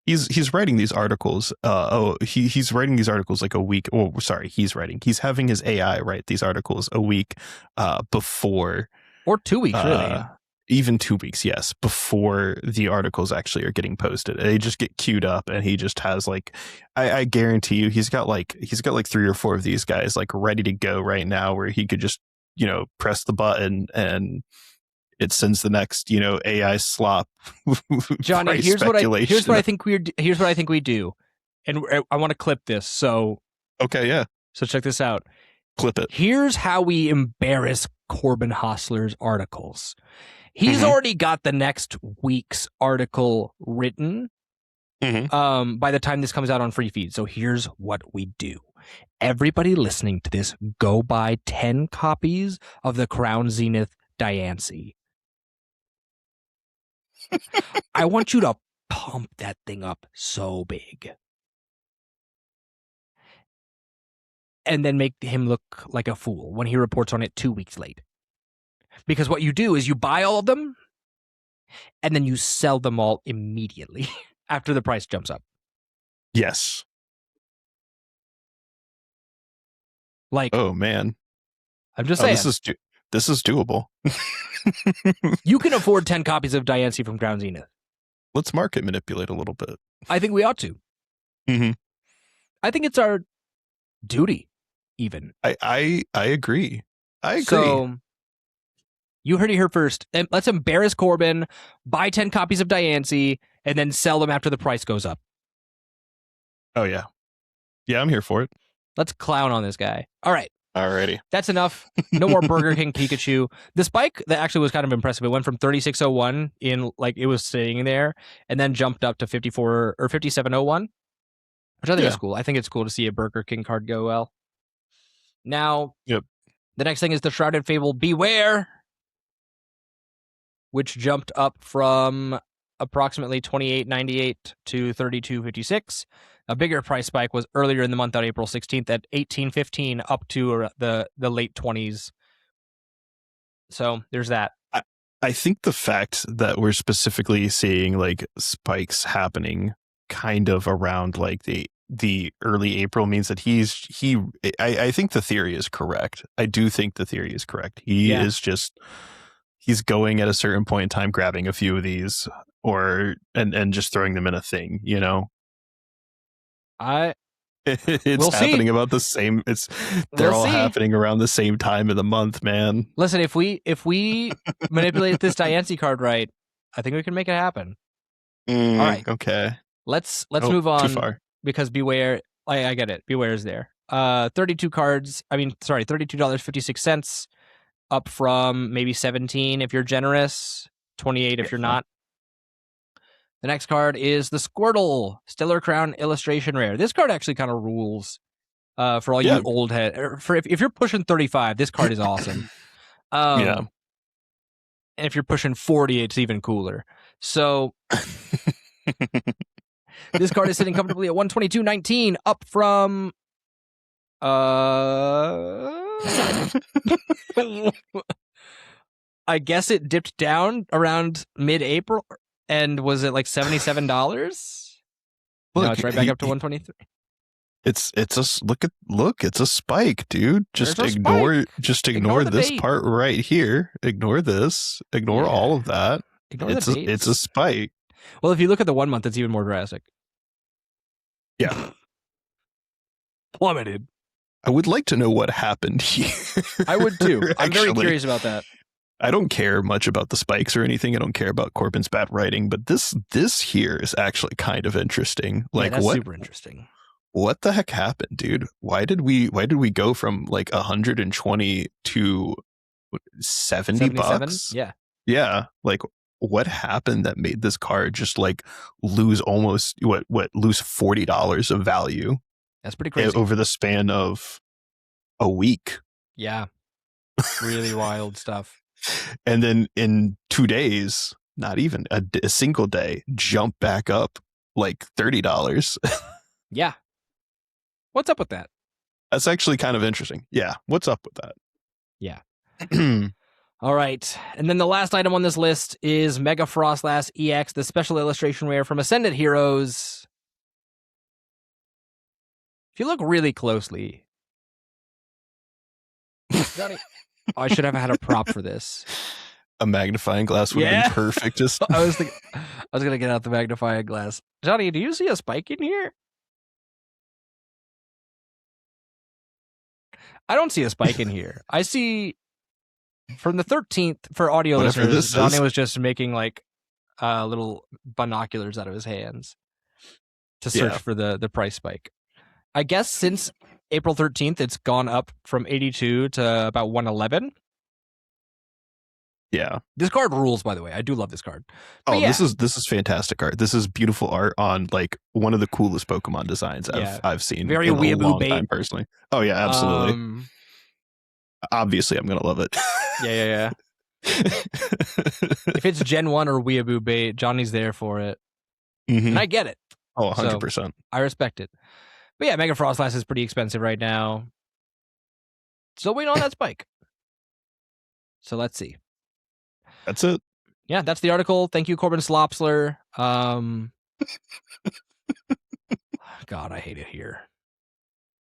He's writing these articles. He's writing these articles like a week. Oh, sorry, he's having his AI write these articles a week before, or 2 weeks, really. Even 2 weeks, yes, before the articles actually are getting posted. They just get queued up, and he just has like, I guarantee you, he's got like 3 or 4 of these guys like ready to go right now, where he could just press the button and it sends the next AI slop. Johnny, here's what I think we do, and I want to clip this. So okay, yeah. So check this out. Clip it. Here's how we embarrass Corbin Hostler's articles. He's already got the next week's article written by the time this comes out on Free Feed. So here's what we do. Everybody listening to this, go buy 10 copies of the Crown Zenith Diancie. I want you to pump that thing up so big. And then make him look like a fool when he reports on it 2 weeks late. Because what you do is you buy all of them, and then you sell them all immediately after the price jumps up. Yes. Like, oh man, I'm just saying, this is doable. You can afford 10 copies of Diancie from Ground Zenith. Let's market manipulate a little bit. I think we ought to. I think it's our duty, even. I agree. I agree. So you heard it here first. Let's embarrass Corbin, buy 10 copies of Diancie, and then sell them after the price goes up. Oh, yeah. Yeah, I'm here for it. Let's clown on this guy. All right. Alrighty. That's enough. No more Burger King Pikachu. The spike that actually was kind of impressive. It went from 3601 in, like, it was sitting there, and then jumped up to 54 or 5701, which I think is cool. I think it's cool to see a Burger King card go well. Now, the next thing is the Shrouded Fable Beware, which jumped up from approximately 28.98 to 32.56. A bigger price spike was earlier in the month on April 16th at 18.15 up to the late 20s. So there's that. I think the fact that we're specifically seeing like spikes happening kind of around like the early April means that I think the theory is correct. I do think the theory is correct. Is just, he's going at a certain point in time, grabbing a few of these and just throwing them in a thing, It's happening about the same. They're all happening around the same time of the month, man. Listen, if we manipulate this Diancie card right, I think we can make it happen. All right. Okay. Let's move on. Too far. Because Beware, I get it. Beware is there. 32 cards. $32.56, up from maybe 17 if you're generous, 28 if you're not. The next card is the Squirtle Stellar Crown Illustration Rare. This card actually kind of rules for all you old head. For if you're pushing 35, this card is awesome. Yeah. And if you're pushing 40, it's even cooler. So this card is sitting comfortably at 122.19, up from I guess it dipped down around mid-April and was it like $77? No, it's right back up to 123. It's a spike, dude. Just ignore this part right here. Ignore this. Ignore all of that. It's a spike. Well, if you look at the 1 month, it's even more drastic. Yeah. Plummeted. I would like to know what happened here. I would too. I'm very curious about that. I don't care much about the spikes or anything. I don't care about Corbin's bad writing, but this here is actually kind of interesting. Like, that's super interesting. What the heck happened, dude? Why did we go from like 120 to 70 bucks? Yeah. Yeah. Like, what happened that made this card just like lose almost lose $40 of value? That's pretty crazy. Over the span of a week. Yeah. Really wild stuff. And then in 2 days, not even a single day, jump back up like $30. Yeah. What's up with that? That's actually kind of interesting. Yeah. What's up with that? Yeah. All right. And then the last item on this list is Mega Frostlass EX, the special illustration rare from Ascended Heroes. If you look really closely, Johnny, I should have had a prop for this. A magnifying glass would have been perfect. Just I was gonna get out the magnifying glass. Johnny, do you see a spike in here? I don't see a spike in here. I see from the 13th for audio listeners. Johnny was just making like little binoculars out of his hands to search for the price spike. I guess since April 13th, it's gone up from 82 to about 111. Yeah. This card rules, by the way. I do love this card. But this is fantastic art. This is beautiful art on like one of the coolest Pokemon designs I've seen. Very in a weeaboo long bait. time, personally. Oh yeah, absolutely. Obviously, I'm gonna love it. Yeah. If it's Gen 1 or weeaboo bait, Johnny's there for it. Mm-hmm. And I get it. Oh, 100%. So I respect it. But yeah, Mega Frostlass is pretty expensive right now. Still waiting on that spike. So let's see. That's it. Yeah, that's the article. Thank you, Corbin Slopsler. God, I hate it here.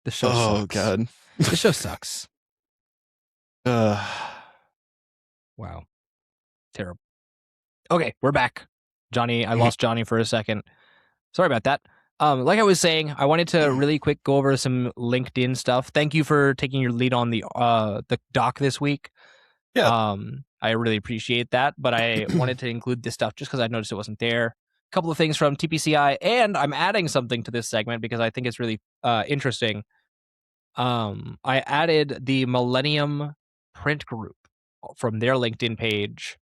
This show sucks. Oh, God. This show sucks. Wow. Terrible. Okay, we're back. Johnny, I lost Johnny for a second. Sorry about that. Like I was saying, I wanted to really quick go over some LinkedIn stuff. Thank you for taking your lead on the doc this week. Yeah. I really appreciate that, but I wanted to include this stuff just because I noticed it wasn't there. A couple of things from TPCI, and I'm adding something to this segment because I think it's really interesting. I added the Millennium Print Group from their LinkedIn page,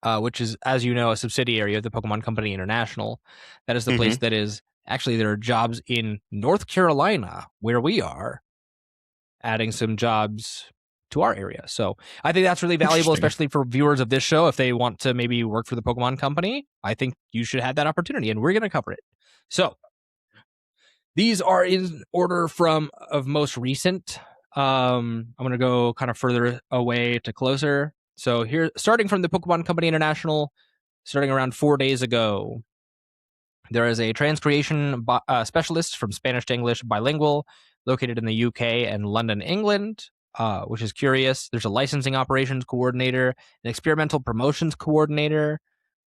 which is, as you know, a subsidiary of the Pokemon Company International. That is the place that is actually, there are jobs in North Carolina where we are, adding some jobs to our area. So I think that's really valuable, especially for viewers of this show. If they want to maybe work for the Pokemon Company, I think you should have that opportunity, and we're going to cover it. So these are in order of most recent. I'm going to go kind of further away to closer. So here, starting from the Pokemon Company International, starting around 4 days ago, there is a transcreation specialist from Spanish to English bilingual located in the UK and London, England. Which is curious. There's a licensing operations coordinator, an experimental promotions coordinator,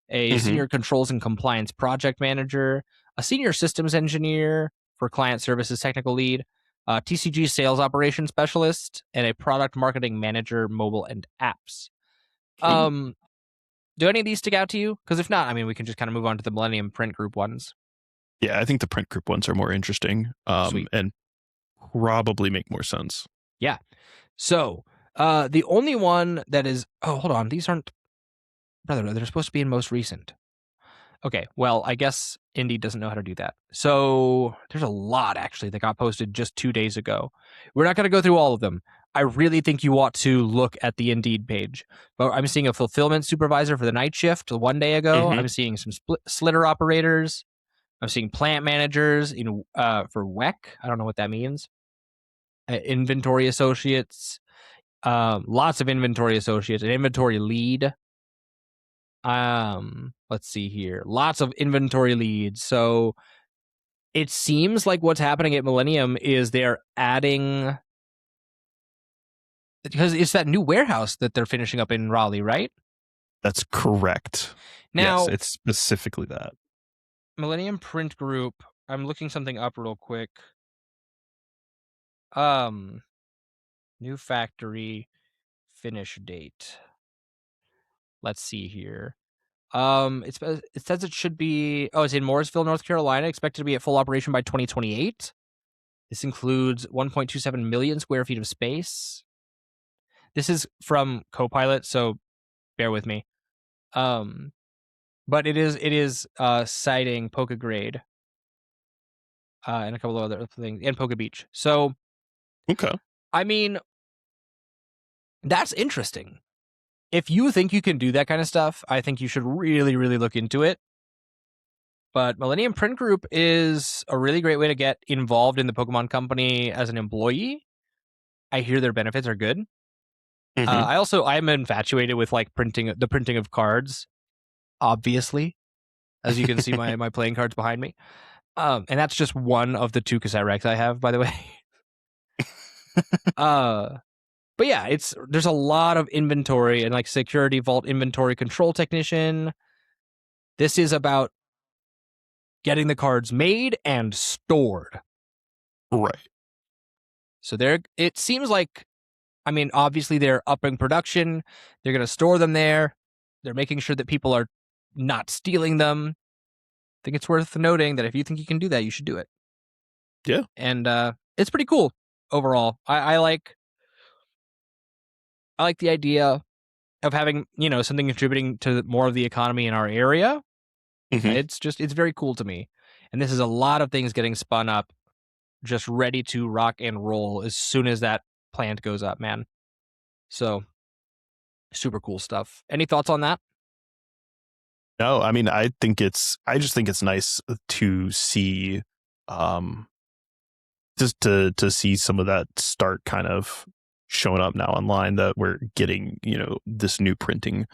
a senior controls and compliance project manager, a senior systems engineer for client services technical lead, a TCG sales operations specialist, and a product marketing manager, mobile and apps. Do any of these stick out to you? Because if not, I mean, we can just kind of move on to the Millennium Print Group ones. Yeah, I think the Print Group ones are more interesting and probably make more sense. Yeah. So, the only one that is... Oh, hold on. These aren't... Brother, they're supposed to be in most recent. Okay, well, I guess Indeed doesn't know how to do that. So there's a lot actually that got posted just 2 days ago. We're not going to go through all of them. I really think you ought to look at the Indeed page. But I'm seeing a fulfillment supervisor for the night shift 1 day ago. Mhm. I'm seeing some slitter operators. I'm seeing plant managers for WEC. I don't know what that means. Inventory associates. Lots of inventory associates. An inventory lead. Let's see here. Lots of inventory leads. So it seems like what's happening at Millennium is they're adding, because it's that new warehouse that they're finishing up in Raleigh, right? That's correct. Now, Yes, it's specifically that. Millennium Print Group, I'm looking something up real quick. New factory finish date. Let's see here. It says it should be. Oh, it's in Mooresville, North Carolina. Expected to be at full operation by 2028. This includes 1.27 million square feet of space. This is from Copilot, so bear with me. But it is citing Poca Grade, and a couple of other things, and Poca Beach. So, Okay. I mean, that's interesting. If you think you can do that kind of stuff, I think you should really, really look into it. But Millennium Print Group is a really great way to get involved in the Pokemon Company as an employee. I hear their benefits are good. I'm infatuated with like printing of cards, obviously, as you can see my playing cards behind me. And that's just one of the 2 cassette racks I have, by the way. But yeah, there's a lot of inventory and like security vault inventory control technician. This is about getting the cards made and stored. Right. So it seems like, I mean, obviously they're upping production. They're going to store them there. They're making sure that people are not stealing them. I think it's worth noting that if you think you can do that, you should do it. Yeah. And it's pretty cool overall. I like the idea of having, something contributing to more of the economy in our area. Mm-hmm. It's very cool to me. And this is a lot of things getting spun up, just ready to rock and roll as soon as that plant goes up, man. So super cool stuff. Any thoughts on that? No, I mean, I just think it's nice to see, just to see some of that start kind of showing up now online, that we're getting, this new printing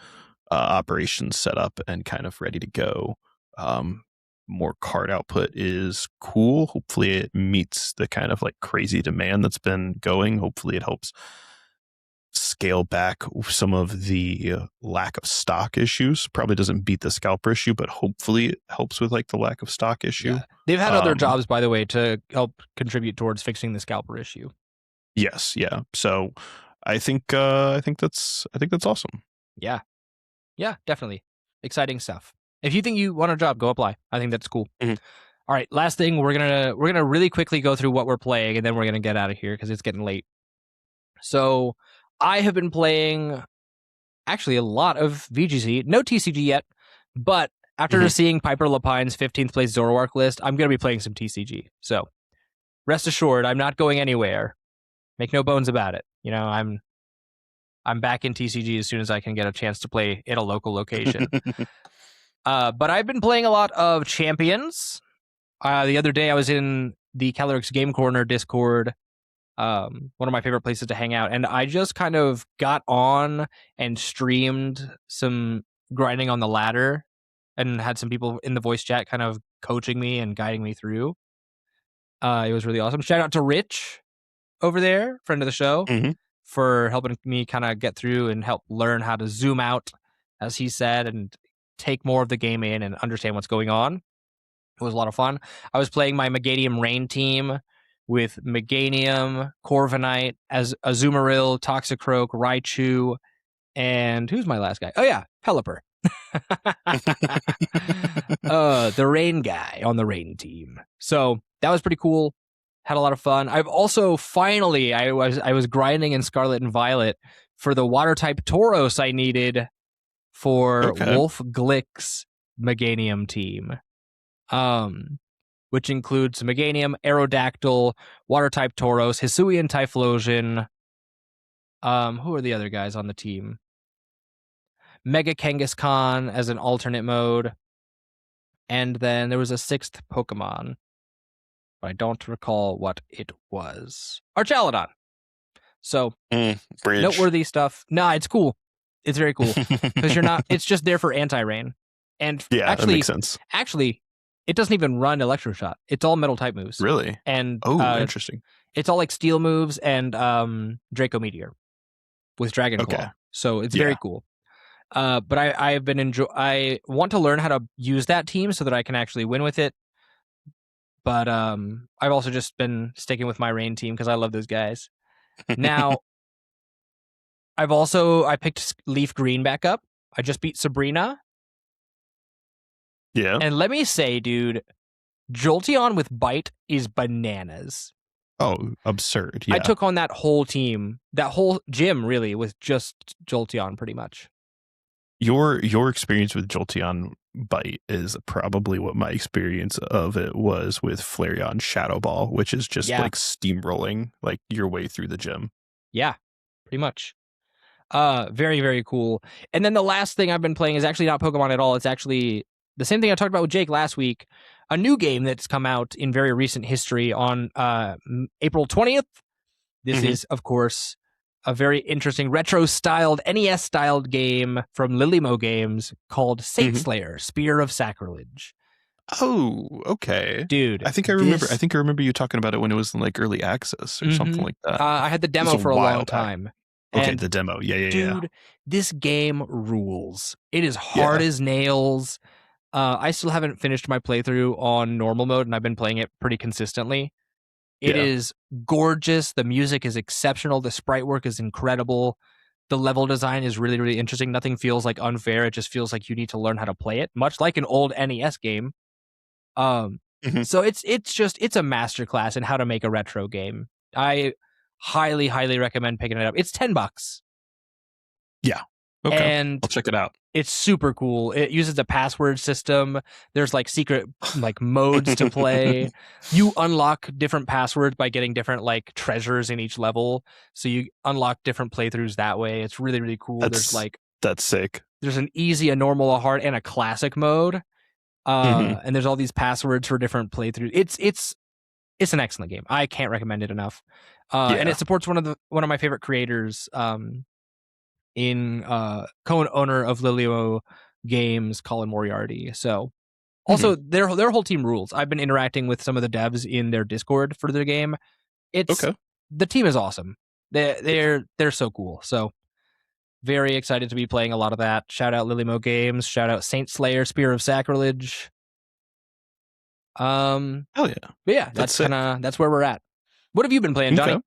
operation set up and kind of ready to go. More card output is cool. Hopefully it meets the kind of like crazy demand that's been going. Hopefully it helps scale back some of the lack of stock issues. Probably doesn't beat the scalper issue, but hopefully it helps with like the lack of stock issue. Yeah. They've had other jobs, by the way, to help contribute towards fixing the scalper issue. Yes, yeah. So I think that's awesome. Yeah. Yeah, definitely. Exciting stuff. If you think you want a job, go apply. I think that's cool. Mm-hmm. All right, last thing, we're gonna really quickly go through what we're playing, and then we're gonna get out of here because it's getting late. So I have been playing actually a lot of VGC, no TCG yet, but after seeing Piper Lapine's 15th place Zoroark list, I'm gonna be playing some TCG. So rest assured, I'm not going anywhere. Make no bones about it. I'm back in TCG as soon as I can get a chance to play in a local location. But I've been playing a lot of Champions. The other day I was in the Calyrex Game Corner Discord, one of my favorite places to hang out, and I just kind of got on and streamed some grinding on the ladder and had some people in the voice chat kind of coaching me and guiding me through. It was really awesome. Shout out to Rich over there, friend of the show, for helping me kind of get through and help learn how to zoom out, as he said, and take more of the game in and understand what's going on. It was a lot of fun. I was playing my Meganium Rain team with Meganium, Corviknight, Azumarill, Toxicroak, Raichu, and who's my last guy? Oh yeah, Pelipper. The Rain guy on the Rain team. So that was pretty cool. Had a lot of fun. I've also finally I was grinding in Scarlet and Violet for the water type Tauros I needed for Wolf Glick's Meganium team, which includes Meganium, Aerodactyl, Water-type Tauros, Hisuian Typhlosion. Who are the other guys on the team? Mega Kangaskhan as an alternate mode. And then there was a 6th Pokemon, but I don't recall what it was. Archaludon. So, Bridge. noteworthy stuff. Nah, it's cool. It's very cool. Because you're not, it's just there for anti-rain. And Yeah, that actually, makes sense. Actually, it doesn't even run Electro Shot. It's all metal type moves. Really? And interesting. it's all like steel moves and Draco Meteor with Dragon Claw. Okay. So it's very cool. But I want to learn how to use that team so that I can actually win with it. But I've also just been sticking with my rain team because I love those guys. Now, I picked Leaf Green back up. I just beat Sabrina. Yeah. And let me say, dude, Jolteon with Bite is bananas. Oh, absurd. Yeah. I took on that whole team, that whole gym, really, with just Jolteon, pretty much. Your experience with Jolteon Bite is probably what my experience of it was with Flareon Shadow Ball, which is just like steamrolling like your way through the gym. Yeah, pretty much. Very, very cool. And then the last thing I've been playing is actually not Pokemon at all. It's actually the same thing I talked about with Jake last week. A new game that's come out in very recent history on April 20th. This is, of course, a very interesting retro-styled, NES-styled game from Lilimo Games called Saint Slayer: Spear of Sacrilege. Oh, okay, dude. I think I remember you talking about it when it was in like early access or something like that. I had the demo for a long time. Okay, and the demo. Yeah. Dude, this game rules. It is hard as nails. I still haven't finished my playthrough on normal mode, and I've been playing it pretty consistently. It is gorgeous. The music is exceptional. The sprite work is incredible. The level design is really, really interesting. Nothing feels like unfair. It just feels like you need to learn how to play it, much like an old NES game. So it's a masterclass in how to make a retro game. I highly, highly recommend picking it up. It's $10. Yeah. Okay. And I'll check it out. It's super cool. It uses a password system. There's like secret like modes to play. You unlock different passwords by getting different like treasures in each level. So you unlock different playthroughs that way. It's really, really cool. That's sick. There's an easy, a normal, a hard, and a classic mode. And there's all these passwords for different playthroughs. It's an excellent game. I can't recommend it enough. And it supports one of my favorite creators, co-owner of Lilio Games, Colin Moriarty. So also their whole team rules. I've been interacting with some of the devs in their Discord for the game. The team is awesome. They're so cool. So very excited to be playing a lot of that. Shout out Lilimo Games. Shout out Saint Slayer: Spear of Sacrilege. Hell yeah. But yeah, that's where we're at. What have you been playing, Johnny?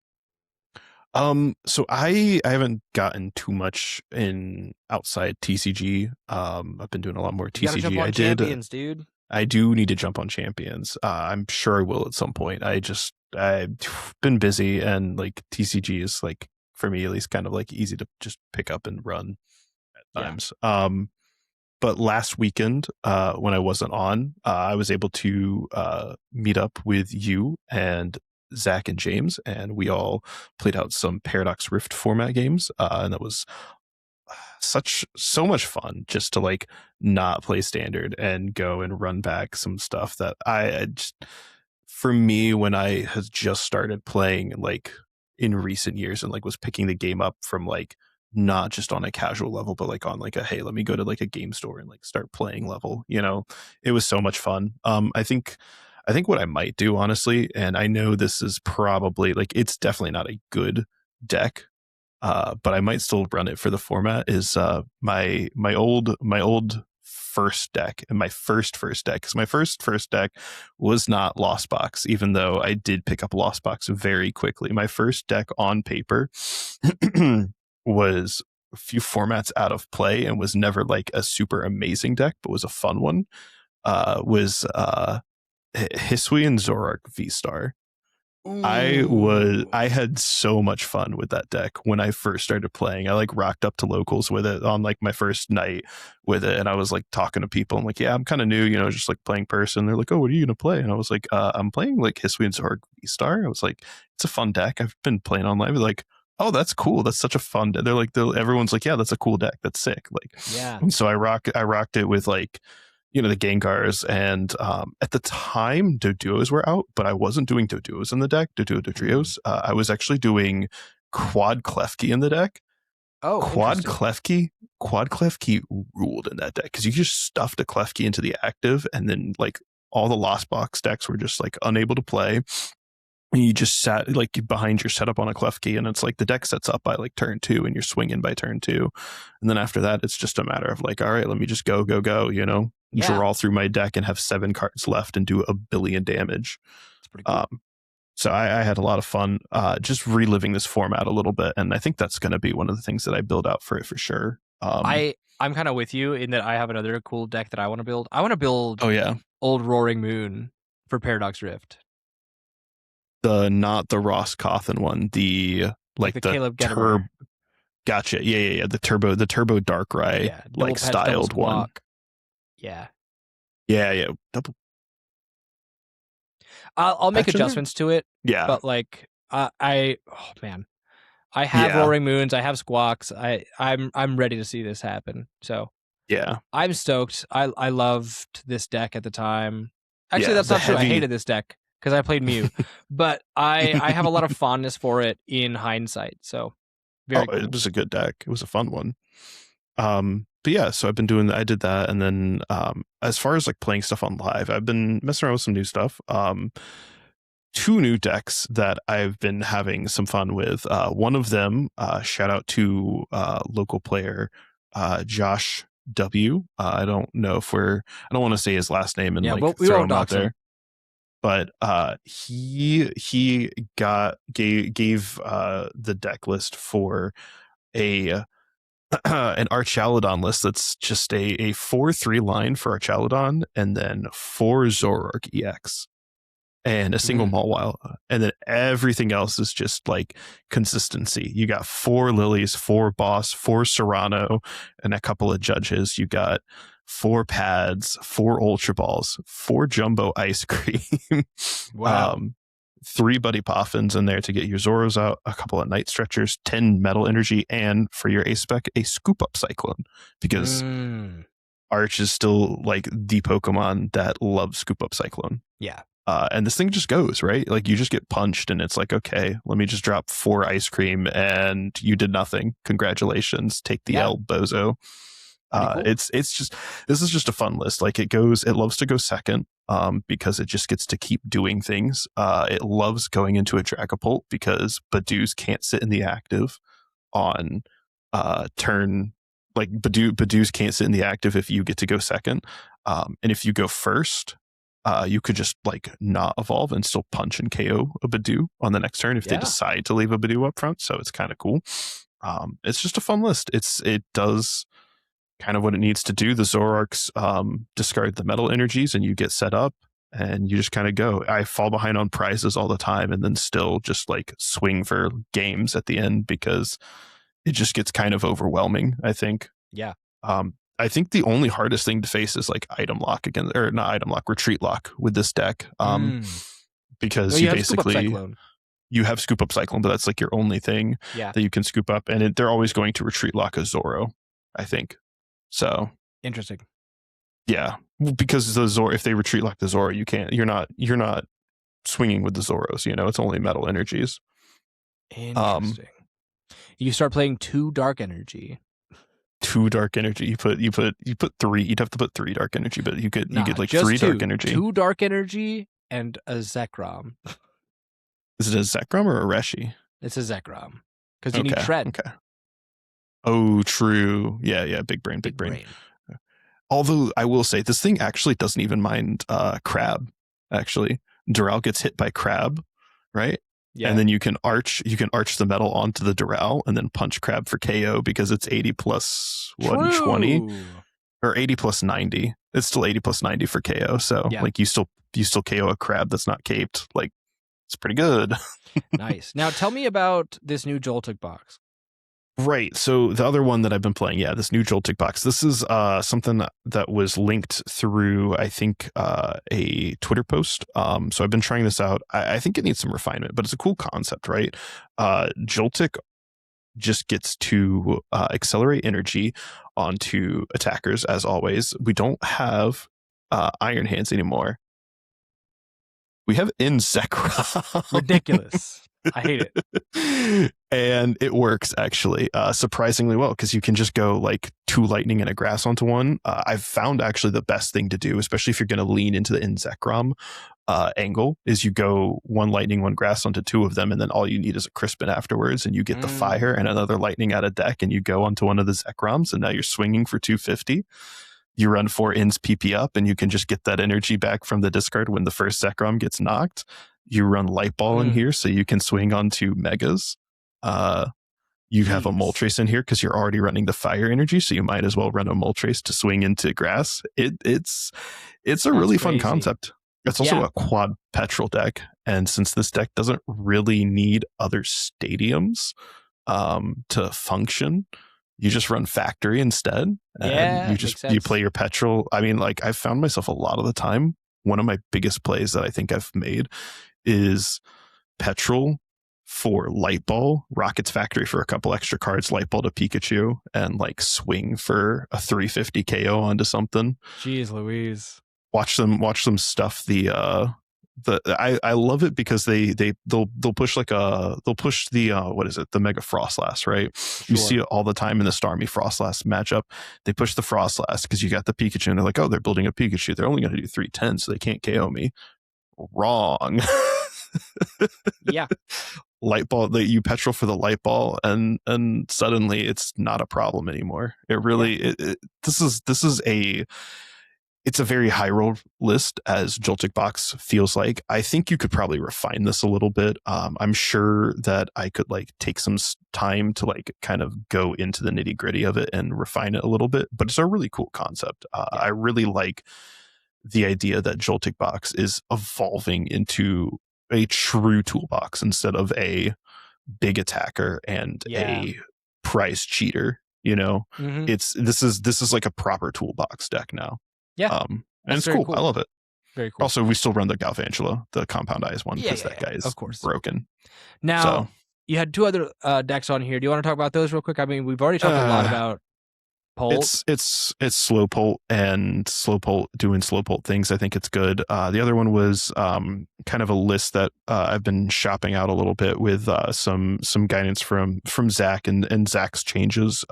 So I haven't gotten too much in outside TCG. I've been doing a lot more TCG. You gotta jump on Champions, dude. I do need to jump on Champions. I'm sure I will at some point. I've been busy, and like TCG is like, for me at least, kind of like easy to just pick up and run at times. But last weekend, when I wasn't on, I was able to meet up with you and Zach and James, and we all played out some Paradox Rift format games, and that was so much fun just to like not play standard and go and run back some stuff that I just, for me, when I had just started playing like in recent years and like was picking the game up from like not just on a casual level, but like on like a, hey, let me go to like a game store and like start playing level, it was so much fun. I think what I might do, honestly, and I know this is probably like, it's definitely not a good deck, but I might still run it for the format, is my old first deck, and my first deck, because my first deck was not Lost Box, even though I did pick up Lost Box very quickly. My first deck on paper was a few formats out of play and was never like a super amazing deck, but was a fun one. Was Hisui and Zorak V-Star. Ooh. I had so much fun with that deck when I first started playing. I like rocked up to locals with it on like my first night with it, and I was like talking to people. I'm like, yeah, I'm kind of new, just like playing person. They're like, oh, what are you gonna play? And I was like, I'm playing like Hisuian Zorg V-Star. I was like, it's a fun deck. I've been playing online. They're like, oh, that's cool. That's such a fun deck. Everyone's like, yeah, that's a cool deck. That's sick. Like, Yeah. and so I rocked it with like the Gengars, and at the time Doduos were out, but I wasn't doing Doduos in the deck, Doduo. I was actually doing Quad Klefki in the deck. Oh, Quad interesting. Klefki ruled in that deck because you just stuffed a Klefki into the active, and then like all the Lost Box decks were just like unable to play. And you just sat like behind your setup on a Klefki, and it's like the deck sets up by like turn 2, and you're swinging by turn 2, and then after that it's just a matter of like, all right, let me just go, Yeah. draw through my deck and have 7 cards left and do 1 billion damage. It's pretty cool. So I had a lot of fun just reliving this format a little bit, and I think that's going to be one of the things that I build out for it for sure. I'm kind of with you in that I have another cool deck that I want to build. I want to build Oh yeah, Old Roaring Moon for Paradox Rift. not the Ross Cawthon one, the Like the Caleb Gettimer. Gotcha. Yeah. The turbo Darkrai like styled one. Yeah. Yeah. Double. I'll make Patch in there? adjustments to it. Yeah. But like I have Roaring Moons, I have Squawks. I'm ready to see this happen. So yeah. I'm stoked. I loved this deck at the time. Actually, Yeah, that's the not true. I heavy- hated this deck because I played Mew. But I have a lot of fondness for it in hindsight. So very cool. It was a good deck. It was a fun one. But yeah, so I did that, and then as far as like playing stuff on live, I've been messing around with some new stuff. 2 new decks that I've been having some fun with. One of them, shout out to local player Josh W. I don't know if I don't want to say his last name and like we throw won't him out dox him. there. But he gave the deck list for an Archaludon list that's just a 4/3 line for Archaludon, and then 4 Zoroark EX and a single Mawile, and then everything else is just like consistency. You got 4 Lilies, 4 Boss, 4 Serrano, and a couple of Judges. You got 4 Pads, 4 Ultra Balls, 4 Jumbo Ice Cream. Wow. 3 Buddy Poffins in there to get your Zoros out, a couple of Night Stretchers, 10 Metal Energy, and for your Ace Spec, a Scoop Up Cyclone, because Arch is still like the Pokemon that loves Scoop Up Cyclone. Yeah. And this thing just goes, right? Like you just get punched and it's like, okay, let me just drop 4 Ice Cream and you did nothing. Congratulations. Take the L, bozo. Cool. It's just, this is just a fun list. Like it loves to go second because it just gets to keep doing things. It loves going into a Dragapult because Badoos can't sit in the active on turn. Like Badoos can't sit in the active if you get to go second. And if you go first, you could just like not evolve and still punch and KO a Badoo on the next turn if they decide to leave a Badoo up front. So it's kind of cool. It's just a fun list. It does kind of what it needs to do. The Zoroarks discard the metal energies and you get set up and you just kind of go. I fall behind on prizes all the time and then still just like swing for games at the end because it just gets kind of overwhelming, I think. Yeah. I think the only hardest thing to face is like item lock again, or not item lock, retreat lock with this deck. Because you basically you have Scoop Up Cyclone, but that's like your only thing that you can scoop up, and they're always going to retreat lock a Zoro, I think. So interesting. Yeah, because the Zoro, if they retreat lock the Zoro, you're not swinging with the Zoros. It's only metal energies. Interesting. You start playing 2 dark energy. 2 dark energy. You put 3. You'd have to put 3 dark energy, but you get like 3 dark energy. 2 dark energy and a Zekrom. Is it a Zekrom or a Reshi? It's a Zekrom because you need Tread. Okay. Oh, true. Yeah. Big brain. Although I will say this thing actually doesn't even mind Crab. Actually, Doral gets hit by Crab, right? Yeah. And then you can arch the metal onto the Doral and then punch Crab for KO because it's 80 plus 120 or 80 plus 90. It's still 80 plus 90 for KO. So like you still KO a Crab that's not caped. Like It's pretty good. Nice. Now tell me about this new Joltik box. Right. So the other one that I've been playing, this new Joltik box. This is something that was linked through, I think, a Twitter post. So I've been trying this out. I think it needs some refinement, but it's a cool concept, right? Joltik just gets to accelerate energy onto attackers, as always. We don't have Iron Hands anymore. We have N21FM. Ridiculous. I hate it. And it works, actually, surprisingly well, because you can just go like 2 lightning and a grass onto one. I've found actually the best thing to do, especially if you're going to lean into the Zekrom angle, is you go 1 lightning, 1 grass onto 2 of them, and then all you need is a Crispin afterwards, and you get the fire and another lightning out of deck, and you go onto one of the Zekroms, and now you're swinging for 250. You run 4 ins PP up, and you can just get that energy back from the discard when the first Zekrom gets knocked. You run Light Ball in here, so you can swing onto Megas. You have a Moltres in here because you're already running the fire energy, so you might as well run a Moltres to swing into grass. It's a really fun concept. It's also a quad petrol deck, and since this deck doesn't really need other stadiums to function, you just run factory instead, and you play your petrol. I mean, like, I've found myself a lot of the time, one of my biggest plays that I think I've made is petrol for Light Ball, Rocket's Factory for a couple extra cards, Light Ball to Pikachu, and like swing for a 350 KO onto something. Jeez Louise. Watch them stuff I love it because they'll push the what is it, the Mega Frostlass, right? Sure. You see it all the time in the Starmie Frostlass matchup. They push the Frostlass because you got the Pikachu, and they're like, oh, they're building a Pikachu, they're only going to do 310, so they can't KO me. Wrong. Yeah. Light Ball, you petrol for the Light Ball, and suddenly it's not a problem anymore. It really this is it's a very high roll list, as Joltik box feels like. I think you could probably refine this a little bit. I'm sure that I could like take some time to like kind of go into the nitty gritty of it and refine it a little bit, but it's a really cool concept. I really like the idea that Joltik box is evolving into a true toolbox instead of a big attacker and a prize cheater. You know, this is like a proper toolbox deck now. Yeah, and it's cool. I love it. Very cool. Also, we still run the Galvantula, the Compound Eyes one, because that guy is of course broken. Now, you had 2 other decks on here. Do you want to talk about those real quick? I mean, we've already talked a lot about Polt. It's Slowpolt and Slowpolt doing Slowpolt things. I think it's good. The other one was kind of a list that I've been shopping out a little bit with some guidance from Zach and Zach's changes,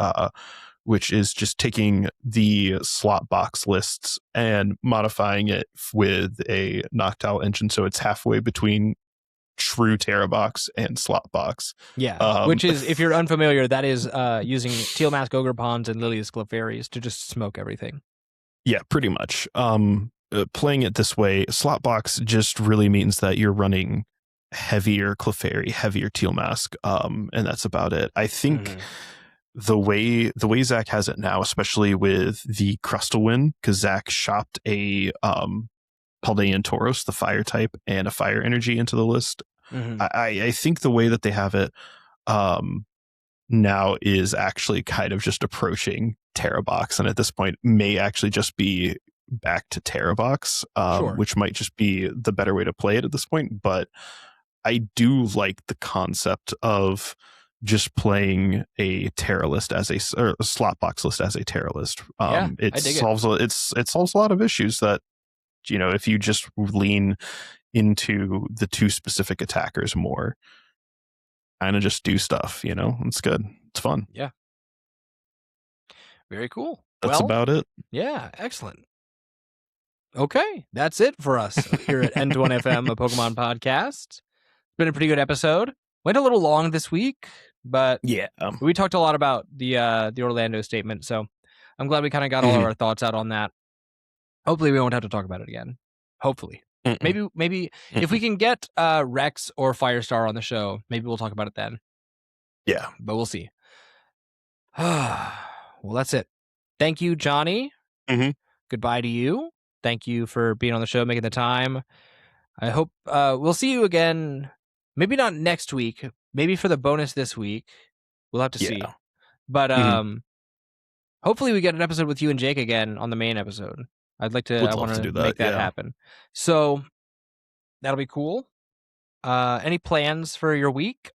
which is just taking the slot box lists and modifying it with a Noctowl engine, so it's halfway between true Terra box and slot box. Yeah, which is, if you're unfamiliar, that is using Teal Mask Ogre Pawns and Lilia's Clefairies to just smoke everything. Yeah, pretty much. Playing it this way, slot box just really means that you're running heavier Clefairy, heavier Teal Mask, and that's about it. I think the way Zach has it now, especially with the Crustal win, because Zach shopped a Paldean Tauros, the fire type, and a fire energy into the list. I think the way that they have it now is actually kind of just approaching Terra box, and at this point may actually just be back to Terra box, which might just be the better way to play it at this point. But I do like the concept of just playing a Terra list as a slot box list as a Terra list. It solves a lot of issues that, you know, if you just lean into the 2 specific attackers more, kind of just do stuff, you know, it's good. It's fun. Yeah. Very cool. That's about it. Yeah. Excellent. Okay. That's it for us here at N21FM, a Pokemon podcast. It's been a pretty good episode. Went a little long this week, but we talked a lot about the Orlando statement. So I'm glad we kind of got all of our thoughts out on that. Hopefully we won't have to talk about it again. Hopefully. Maybe if we can get Rex or Firestar on the show, maybe we'll talk about it then. Yeah. But we'll see. Well, that's it. Thank you, Johnny. Goodbye to you. Thank you for being on the show, making the time. I hope we'll see you again. Maybe not next week. Maybe for the bonus this week. We'll have to see. Yeah. But Mhm. hopefully we get an episode with you and Jake again on the main episode. I'd like to. Would I love want to to do make that. that Yeah. happen. So that'll be cool. Any plans for your week?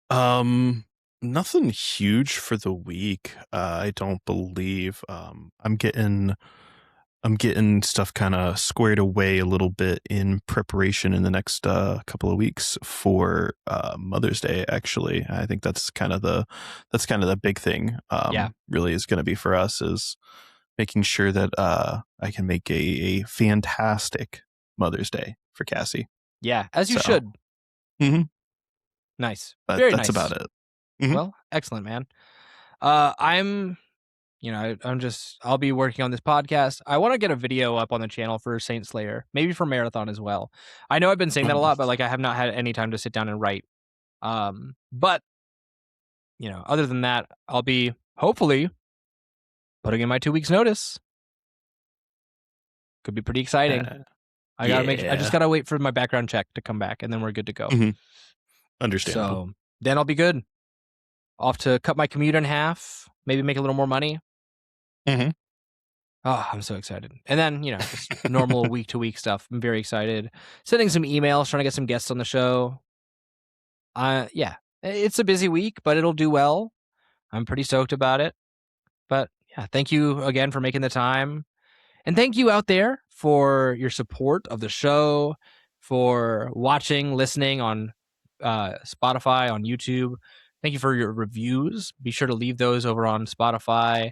Nothing huge for the week. I don't believe. I'm getting stuff kind of squared away a little bit in preparation in the next couple of weeks for Mother's Day. Actually, I think that's kind of the big thing. Yeah. Really is going to be for us is making sure that I can make a fantastic Mother's Day for Cassie. Yeah, as you So. should. Mhm. Nice. But Very that's nice. about it. Mhm. Well, excellent, man. I'm I'll be working on this podcast. I want to get a video up on the channel for Saint Slayer, maybe for Marathon as well. I know I've been saying that a lot, but like I have not had any time to sit down and write. But other than that, I'll be hopefully putting in my 2 weeks notice. Could be pretty exciting. I just gotta wait for my background check to come back, and then we're good to go. Mhm. Understandable. So then I'll be good. Off to cut my commute in half, maybe make a little more money. Mhm. Oh, I'm so excited. And then, just normal week-to-week stuff. I'm very excited. Sending some emails, trying to get some guests on the show. Yeah, it's a busy week, but it'll do well. I'm pretty stoked about it. But yeah, thank you again for making the time. And thank you out there for your support of the show, for watching, listening on Spotify, on YouTube. Thank you for your reviews. Be sure to leave those over on Spotify.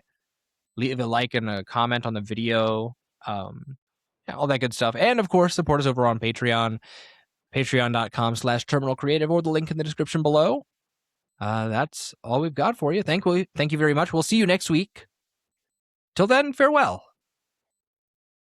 Leave a like and a comment on the video. Yeah, all that good stuff. And of course, support us over on Patreon, patreon.com/terminalcreative, or the link in the description below. That's all we've got for you. Thank you very much. We'll see you next week. Till then, farewell.